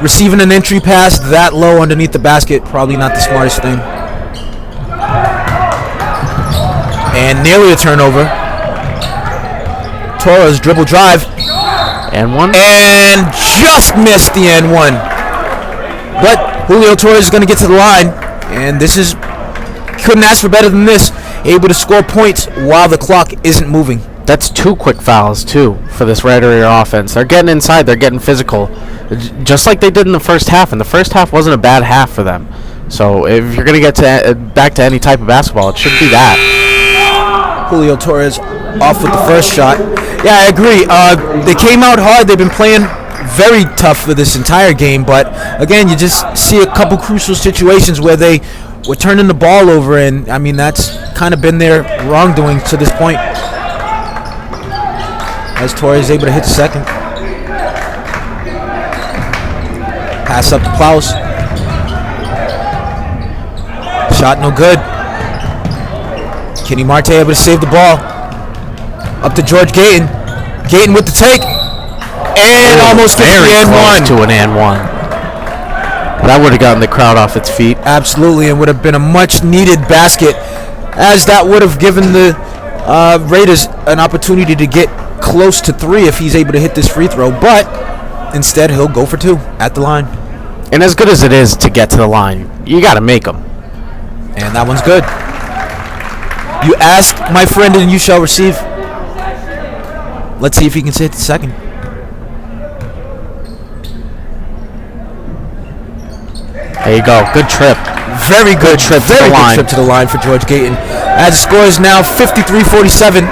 receiving an entry pass that low underneath the basket, probably not the smartest thing. And nearly a turnover. Torres dribble drive. And one. And just missed the and one. But Julio Torres is going to get to the line. And couldn't ask for better than this. Able to score points while the clock isn't moving. That's 2 quick fouls, too, for this Red Raider offense. They're getting inside. They're getting physical. Just like they did in the first half. And the first half wasn't a bad half for them. So if you're going to get back to any type of basketball, it should be that. Julio Torres off with the first shot. Yeah, I agree. They came out hard. They've been playing very tough for this entire game. But, again, you just see a couple crucial situations where they were turning the ball over. And, I mean, that's kind of been their wrongdoing to this point. As Torres is able to hit second. Pass up to Plows. Shot no good. Kenny Marte able to save the ball. Up to George Gayton. Gayton with the take. And almost gets the and one. To an and one. That would have gotten the crowd off its feet. Absolutely, and would have been a much needed basket, as that would have given the Raiders an opportunity to get close to 3 if he's able to hit this free throw. But instead, he'll go for 2 at the line. And as good as it is to get to the line, you got to make them. And that one's good. You ask, my friend, and you shall receive. Let's see if he can hit the second. There you go. Good trip. Very good trip. Very good trip to the line for George Gayton. As the score is now 53-47.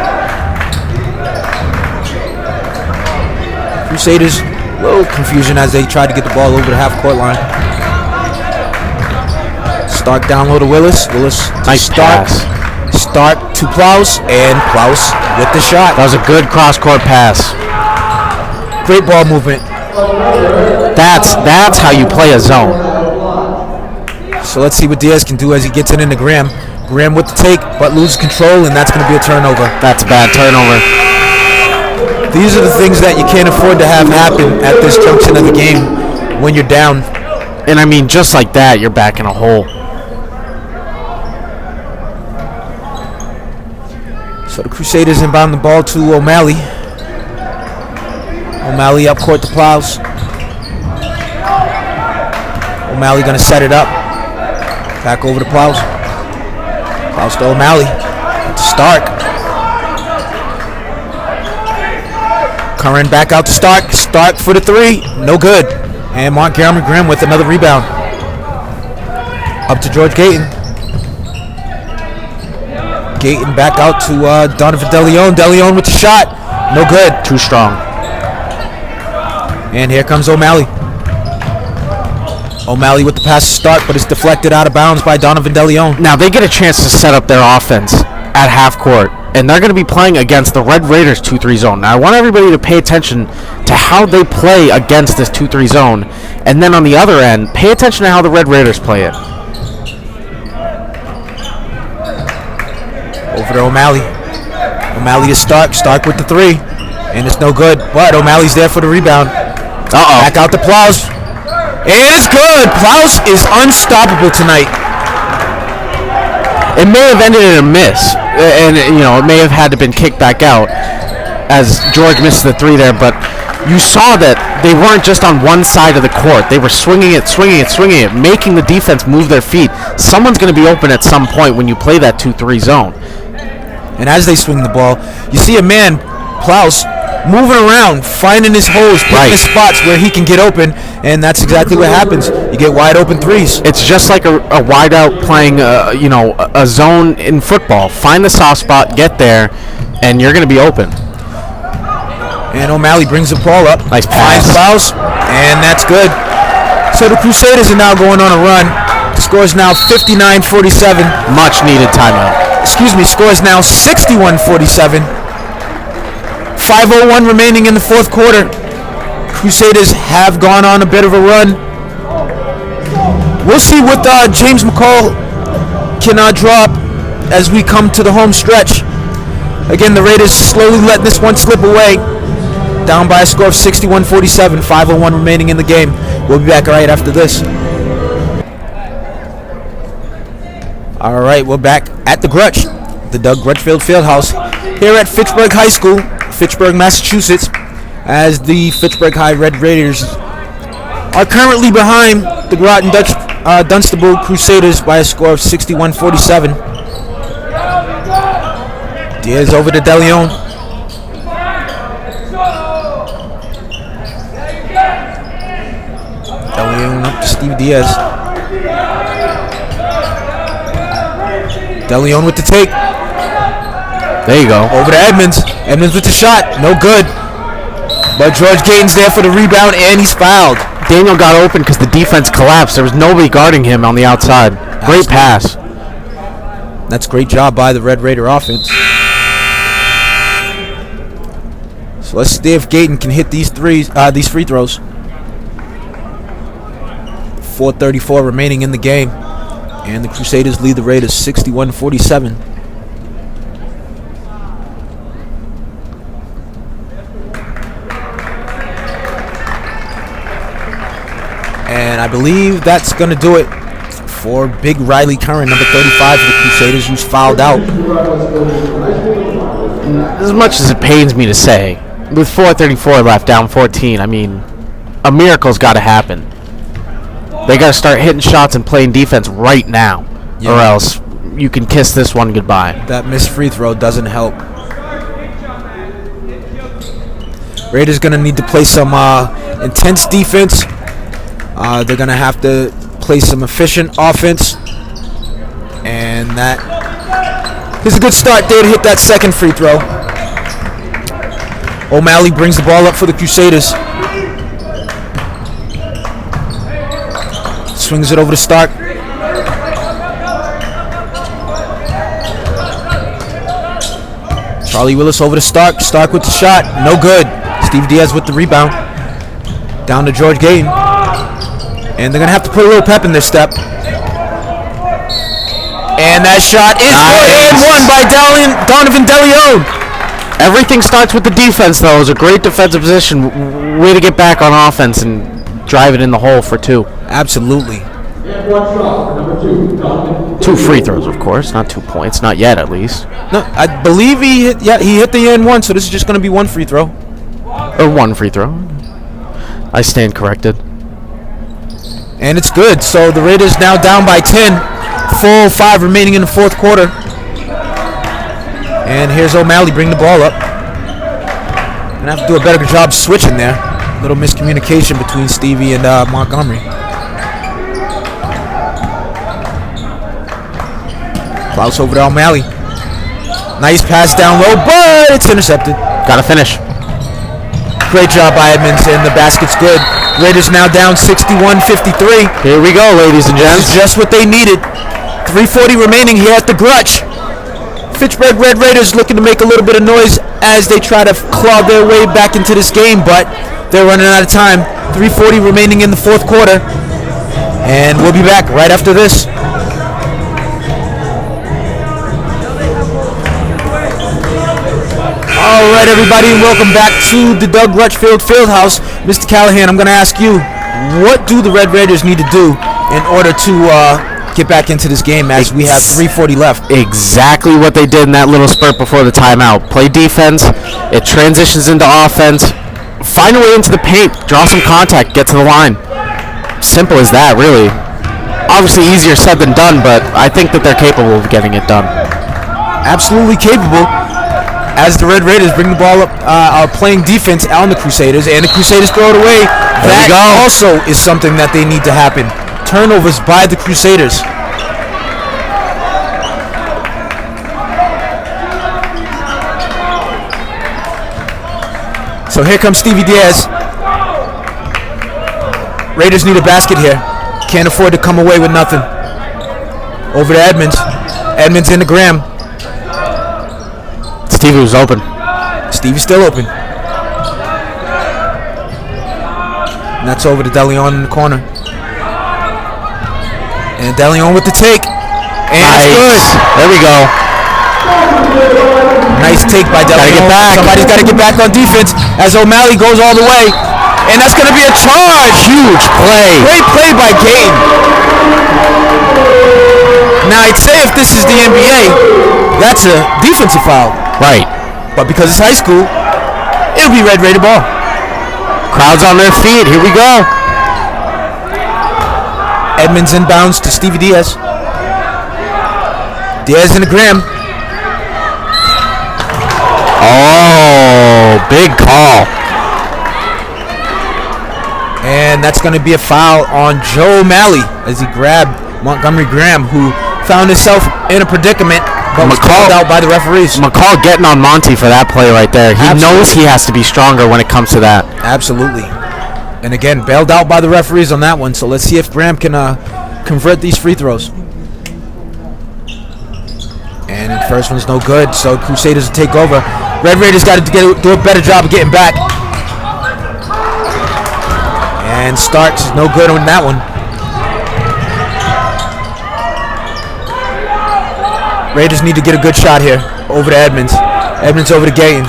Crusaders, a little confusion as they try to get the ball over the half-court line. Stark down low to Willis. Willis nice pass. Stark to Plows, and Plows with the shot. That was a good cross-court pass. Great ball movement. That's how you play a zone. So let's see what Diaz can do as he gets it into Graham. Graham with the take, but loses control, and that's going to be a turnover. That's a bad turnover. These are the things that you can't afford to have happen at this junction of the game when you're down. And I mean, just like that, you're back in a hole. So the Crusaders inbound the ball to O'Malley. O'Malley up court to Plows. O'Malley gonna set it up. Back over to Plows. Plows to O'Malley. To Stark. Curran back out to Stark. Stark for the three. No good. And Montgomery Graham with another rebound. Up to George Gayton. Gayton back out to Donovan DeLeon. DeLeon with the shot. No good. Too strong. And here comes O'Malley. O'Malley with the pass to Stark, but it's deflected out of bounds by Donovan DeLeon. Now they get a chance to set up their offense at half court, and they're going to be playing against the Red Raiders 2-3 zone. Now I want everybody to pay attention to how they play against this 2-3 zone, and then on the other end, pay attention to how the Red Raiders play it. Over to O'Malley. O'Malley to Stark. Stark with the three. And it's no good. But O'Malley's there for the rebound. Back out to Plows. And it's good. Plows is unstoppable tonight. It may have ended in a miss. And, you know, it may have had to been kicked back out as George missed the three there. But you saw that they weren't just on one side of the court. They were swinging it, making the defense move their feet. Someone's going to be open at some point when you play that 2-3 zone. And as they swing the ball, you see a man, Plows, moving around, finding his holes, picking his spots where he can get open, and that's exactly what happens. You get wide open threes. It's just like a wide out playing, a zone in football. Find the soft spot, get there, and you're going to be open. And O'Malley brings the ball up. Nice pass. Finds Plows, and that's good. So the Crusaders are now going on a run. The score is now 59-47. Much needed timeout. Score is now 61-47. 5:01 remaining in the fourth quarter. Crusaders have gone on a bit of a run. We'll see what James McCall can draw up as we come to the home stretch. Again, the Raiders slowly letting this one slip away. Down by a score of 61-47. 5:01 remaining in the game. We'll be back right after this. All right, we're back at the Grutch, the Doug Grutchfield Fieldhouse, here at Fitchburg High School, Fitchburg, Massachusetts, as the Fitchburg High Red Raiders are currently behind the Groton-Dunstable Crusaders by a score of 61-47. Diaz over to DeLeon. DeLeon up to Steve Diaz. DeLeon with the take. There you go. Over to Edmonds. Edmonds with the shot. No good. But George Gayton's there for the rebound, and he's fouled. Daniel got open because the defense collapsed. There was nobody guarding him on the outside. Great pass. That's a great job by the Red Raider offense. So let's see if Gayton can hit these free throws. 4:34 remaining in the game. And the Crusaders lead the Raiders 61-47. And I believe that's going to do it for Big Riley Curran, number 35 of the Crusaders, who's fouled out. As much as it pains me to say, with 4:34 left, down 14, I mean, a miracle's got to happen. They got to start hitting shots and playing defense right now, or else you can kiss this one goodbye. That missed free throw doesn't help. Raiders going to need to play some intense defense. They're going to have to play some efficient offense. And that is a good start there to hit that second free throw. O'Malley brings the ball up for the Crusaders. Swings it over to Stark. Charlie Willis over to Stark. Stark with the shot. No good. Steve Diaz with the rebound. Down to George Gayton. And they're going to have to put a little pep in their step. And that shot is good and one by Donovan DeLeon. Everything starts with the defense, though. It was a great defensive position. Way to get back on offense and drive it in the hole for 2. Absolutely. 2 free throws, of course, not 2 points. Not yet, at least. No, I believe he hit. Yeah, he hit the and one. So this is just going to be 1 free throw. Or 1 free throw. I stand corrected. And it's good. So the Raiders now down by 10. Full 5 remaining in the fourth quarter. And here's O'Malley bringing the ball up. Gonna have to do a better job switching there. Little miscommunication between Stevie and Montgomery. Klaus over to O'Malley. Nice pass down low, but it's intercepted. Gotta finish. Great job by Edmonds, and the basket's good. Raiders now down 61-53. Here we go, ladies and gents. This is just what they needed. 3:40 remaining here at the Grutch. Fitchburg Red Raiders looking to make a little bit of noise as they try to claw their way back into this game, but they're running out of time. 3:40 remaining in the fourth quarter, and we'll be back right after this. All right, everybody, and welcome back to the Doug Rutchfield Fieldhouse. Mr. Callahan, I'm going to ask you, what do the Red Raiders need to do in order to get back into this game as we have 3:40 left? Exactly what they did in that little spurt before the timeout. Play defense. It transitions into offense. Find a way into the paint. Draw some contact. Get to the line. Simple as that, really. Obviously easier said than done, but I think that they're capable of getting it done. Absolutely capable. As the Red Raiders bring the ball up, are playing defense on the Crusaders, and the Crusaders throw it away. That also is something that they need to happen. Turnovers by the Crusaders. So here comes Stevie Diaz. Raiders need a basket here. Can't afford to come away with nothing. Over to Edmonds. Edmonds into Graham. Stevie was open. Stevie's still open. And that's over to DeLeon in the corner. And DeLeon with the take. And nice. It's good. There we go. Nice take by DeLeon. Gotta get back. Somebody's got to get back on defense as O'Malley goes all the way. And that's going to be a charge. Huge play. Great play by Gaten. Now, I'd say if this is the NBA, that's a defensive foul. Right. But because it's high school, it'll be Red Raider ball. Crowd's on their feet. Here we go. Edmonds inbounds to Stevie Diaz. Diaz into Graham. Oh, big call. And that's going to be a foul on Joe O'Malley as he grabbed Montgomery Graham, who found himself in a predicament but was called out by the referees. McCall getting on Monty for that play right there. He knows he has to be stronger when it comes to that. Absolutely. And again, bailed out by the referees on that one. So let's see if Graham can convert these free throws. And the first one's no good, so Crusaders will take over. Red Raiders got to do a better job of getting back. And Starks is no good on that one. Raiders need to get a good shot here. Over to Edmonds. Edmonds over to Gaten.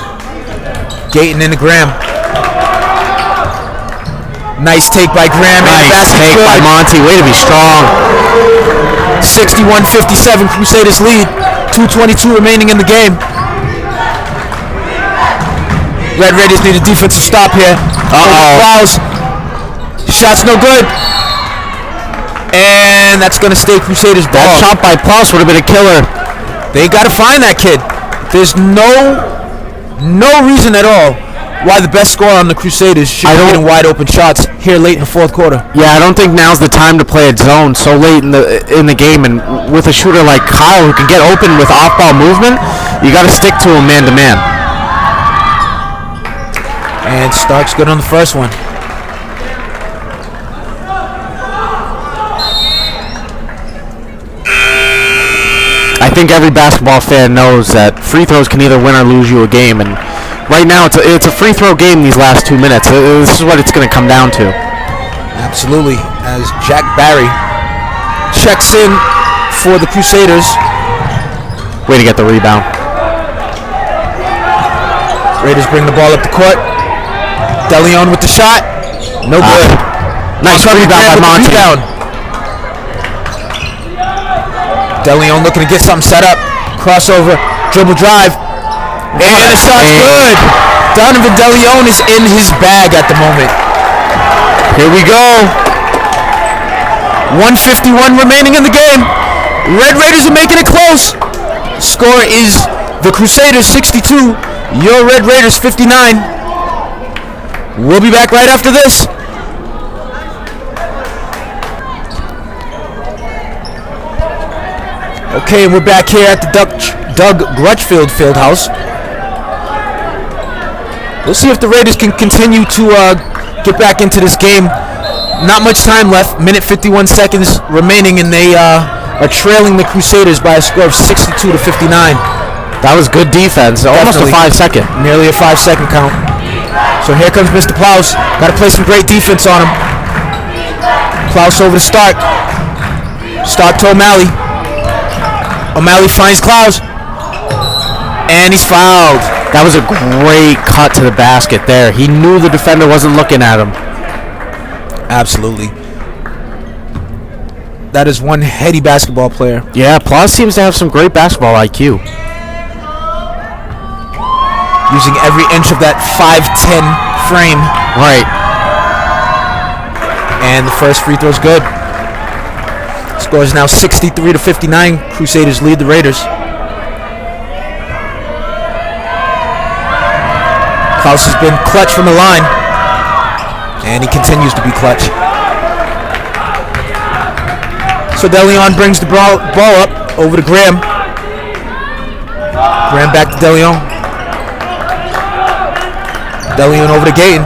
Gaten into Graham. Nice take by Graham. Nice take by Monty. Way to be strong. 61-57 Crusaders lead. 2:22 remaining in the game. Red Raiders need a defensive stop here. Klaus. Shot's no good. And that's going to stay Crusaders ball. That shot by Klaus would have been a killer. They got to find that kid. There's no reason at all why the best scorer on the Crusaders should be getting wide open shots here late in the fourth quarter. Yeah, I don't think now's the time to play a zone so late in the game, and with a shooter like Kyle who can get open with off-ball movement, you got to stick to him man-to-man. And Stark's good on the first one. I think every basketball fan knows that free throws can either win or lose you a game, and right now it's a free throw game these last 2 minutes. This is what it's going to come down to. Absolutely, as Jack Barry checks in for the Crusaders. Way to get the rebound. Raiders bring the ball up the court. DeLeon with the shot. No good. Nice rebound by Monty. DeLeon looking to get something set up. Crossover, dribble drive. And the shot's good. Donovan DeLeon is in his bag at the moment. Here we go. 1:51 remaining in the game. Red Raiders are making it close. Score is the Crusaders 62, your Red Raiders 59. We'll be back right after this. Okay, we're back here at the Doug Grutchfield Fieldhouse. We'll see if the Raiders can continue to get back into this game. Not much time left, minute 51 seconds remaining, and they are trailing the Crusaders by a score of 62 to 59. That was good defense. Almost a 5 second. Nearly a 5 second count. So here comes Mr. Plouse. Got to play some great defense on him. Plouse over to Stark. Stark to O'Malley. O'Malley finds Clouse. And he's fouled. That was a great cut to the basket there. He knew the defender wasn't looking at him. Absolutely. That is one heady basketball player. Yeah, Plouse seems to have some great basketball IQ. Using every inch of that 5'10 frame. Right. And the first free throw's good. Score is now 63 to 59. Crusaders lead the Raiders. Klaus has been clutch from the line. And he continues to be clutch. So DeLeon brings the ball up over to Graham. Graham back to DeLeon. DeLeon over to Gayton.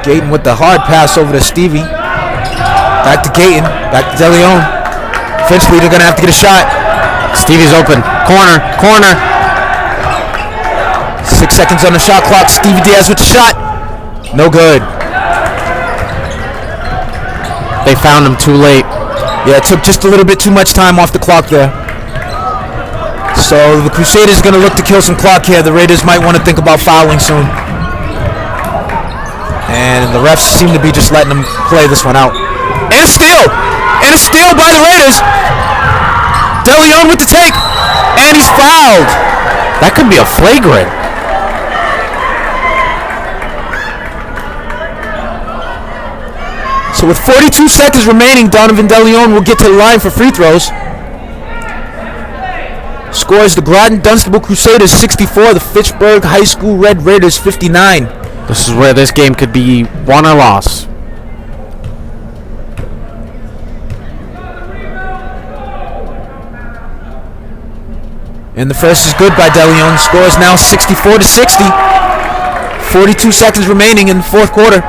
Gayton with the hard pass over to Stevie. Back to Gayton. Back to DeLeon. Finchley, they're going to have to get a shot. Stevie's open. Corner. 6 seconds on the shot clock. Stevie Diaz with the shot. No good. They found him too late. Yeah, it took just a little bit too much time off the clock there. So the Crusaders are going to look to kill some clock here. The Raiders might want to think about fouling soon. And the refs seem to be just letting them play this one out. And a steal! And a steal by the Raiders! DeLeon with the take! And he's fouled! That could be a flagrant. So with 42 seconds remaining, Donovan DeLeon will get to the line for free throws. Scores the Groton-Dunstable Crusaders 64, the Fitchburg High School Red Raiders 59. This is where this game could be won or lost. And the first is good by DeLeon. Score is now 64 to 60. 42 seconds remaining in the fourth quarter.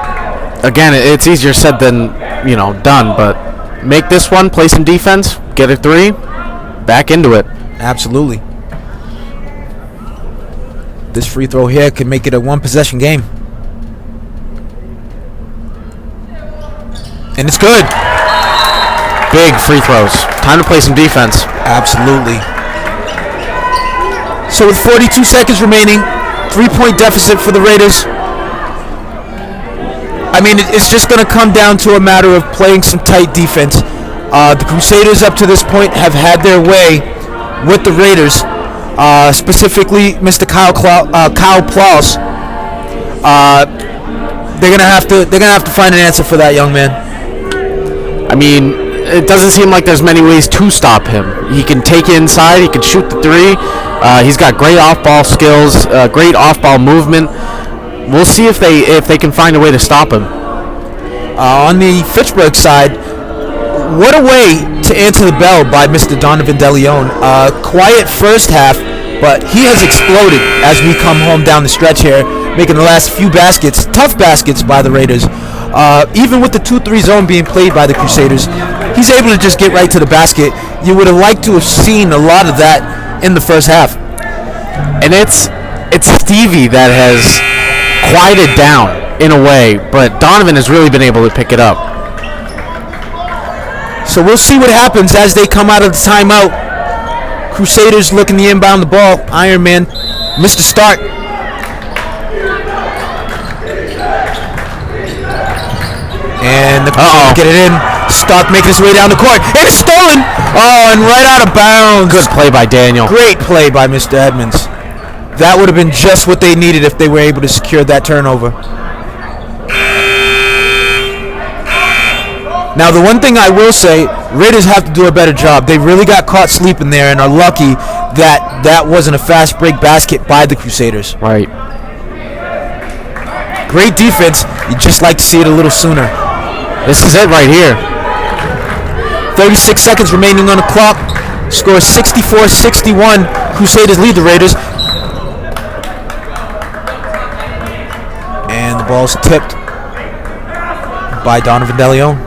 Again, it's easier said than, done, but make this one, play some defense, get a three, back into it. Absolutely. This free throw here could make it a one-possession game. And it's good. Big free throws. Time to play some defense. Absolutely. So with 42 seconds remaining, 3-point deficit for the Raiders. I mean, it's just going to come down to a matter of playing some tight defense. The Crusaders up to this point have had their way with the Raiders, specifically Mr. Kyle Plouse. They're gonna have to find an answer for that young man. I mean, it doesn't seem like there's many ways to stop him. He can take it inside. He can shoot the three. He's got great off-ball skills, great off-ball movement. We'll see if they can find a way to stop him. On the Fitchburg side, what a way to answer the bell by Mr. Donovan DeLeon. Quiet first half, but he has exploded as we come home down the stretch here, making the last few baskets, tough baskets by the Raiders. Even with the 2-3 zone being played by the Crusaders, he's able to just get right to the basket. You would have liked to have seen a lot of that in the first half. And it's Stevie that has quieted down in a way, but Donovan has really been able to pick it up. So we'll see what happens as they come out of the timeout. Crusaders looking to inbound the ball. Iron Man Mr. Stark. And the get it in. Stark making his way down the court. And it's stolen. Oh, and right out of bounds. Good play by Daniel. Great play by Mr. Edmonds. That would have been just what they needed if they were able to secure that turnover. Now, the one thing I will say, Raiders have to do a better job. They really got caught sleeping there and are lucky that that wasn't a fast break basket by the Crusaders. Right. Great defense. You'd just like to see it a little sooner. This is it right here. 36 seconds remaining on the clock. Score 64-61. Crusaders lead the Raiders. And the ball's tipped by Donovan DeLeon.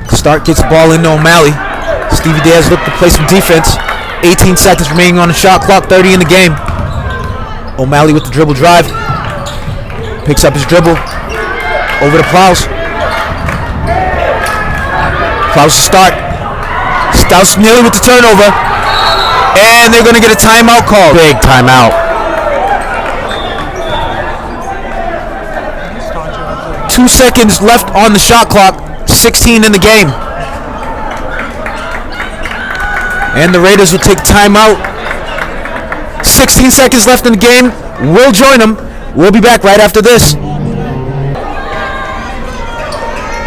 Stark gets the ball into O'Malley. Stevie Diaz looking to play some defense. 18 seconds remaining on the shot clock, 30 in the game. O'Malley with the dribble drive. Picks up his dribble. Over to Plows. Plows to Stark. Stouse nearly with the turnover. And they're going to get a timeout call. Big timeout. 2 seconds left on the shot clock. 16 in the game. And the Raiders will take timeout. 16 seconds left in the game. We'll join them. We'll be back right after this.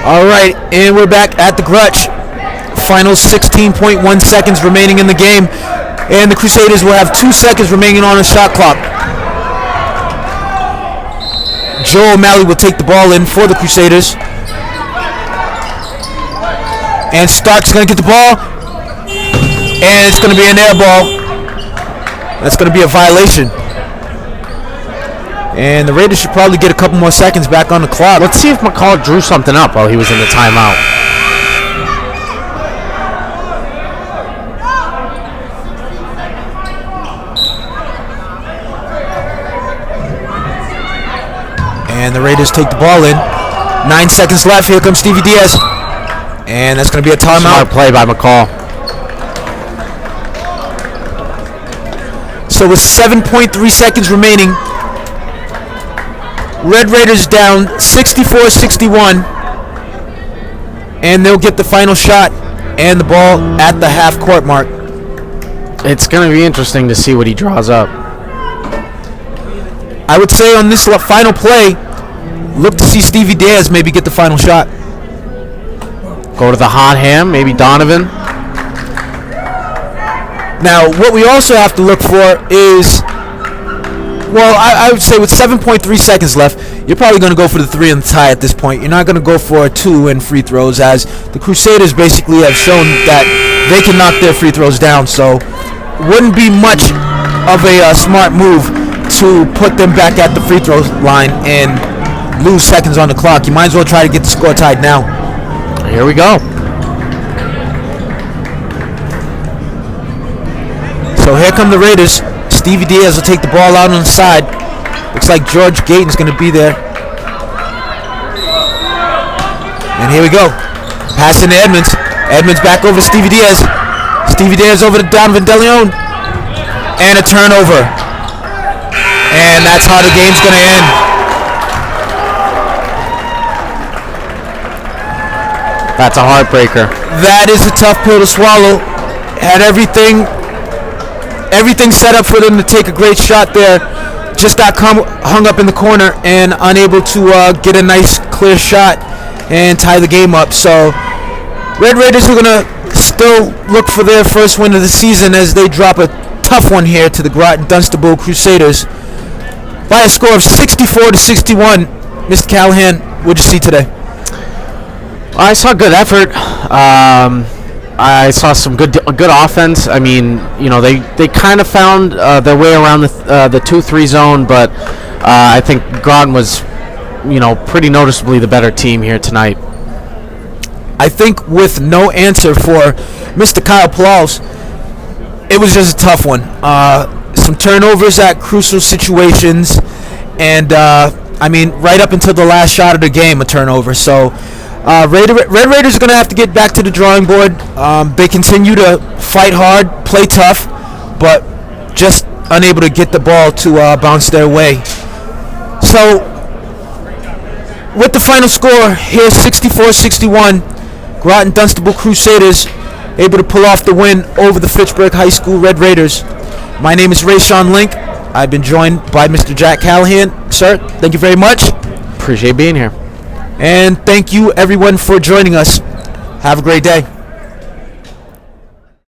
All right, and we're back at the Grutch. Final 16.1 seconds remaining in the game. And the Crusaders will have 2 seconds remaining on the shot clock. Joe O'Malley will take the ball in for the Crusaders. And Stark's going to get the ball. And it's going to be an air ball. That's going to be a violation. And the Raiders should probably get a couple more seconds back on the clock. Let's see if McCall drew something up while he was in the timeout. And the Raiders take the ball in. 9 seconds left. Here comes Stevie Diaz. And that's going to be a timeout. Smart play by McCall. So with 7.3 seconds remaining, Red Raiders down 64-61. And they'll get the final shot and the ball at the half court mark. It's going to be interesting to see what he draws up. I would say on this final play, look to see Stevie Diaz maybe get the final shot. Go to the hot hand, maybe Donovan. Now, what we also have to look for is, well, I would say with 7.3 seconds left, you're probably going to go for the 3 and the tie at this point. You're not going to go for a 2 and free throws, as the Crusaders basically have shown that they can knock their free throws down. So, wouldn't be much of a smart move to put them back at the free throw line and lose seconds on the clock. You might as well try to get the score tied now. Here we go. So here come the Raiders. Stevie Diaz will take the ball out on the side. Looks like George Gayton's going to be there. And here we go. Passing to Edmonds. Edmonds back over to Stevie Diaz. Stevie Diaz over to Donovan DeLeon. And a turnover. And that's how the game's going to end. That's a heartbreaker. That is a tough pill to swallow. Had everything set up for them to take a great shot there. Just got hung up in the corner and unable to get a nice clear shot and tie the game up. So Red Raiders are going to still look for their first win of the season as they drop a tough one here to the Groton-Dunstable Crusaders by a score of 64-61. Mr. Callahan, what did you see today? I saw good effort. I saw some good offense. I mean, you know, they kind of found their way around the 2-3 zone, but I think Groton was, you know, pretty noticeably the better team here tonight. I think with no answer for Mr. Kyle Plows, it was just a tough one. Some turnovers at crucial situations, and I mean, right up until the last shot of the game, a turnover. So Red Raiders are going to have to get back to the drawing board. They continue to fight hard, play tough, but just unable to get the ball to bounce their way. So, with the final score here, 64-61, Groton-Dunstable Crusaders able to pull off the win over the Fitchburg High School Red Raiders. My name is Rayshawn Link. I've been joined by Mr. Jack Callahan. Sir, thank you very much. Appreciate being here. And thank you, everyone, for joining us. Have a great day.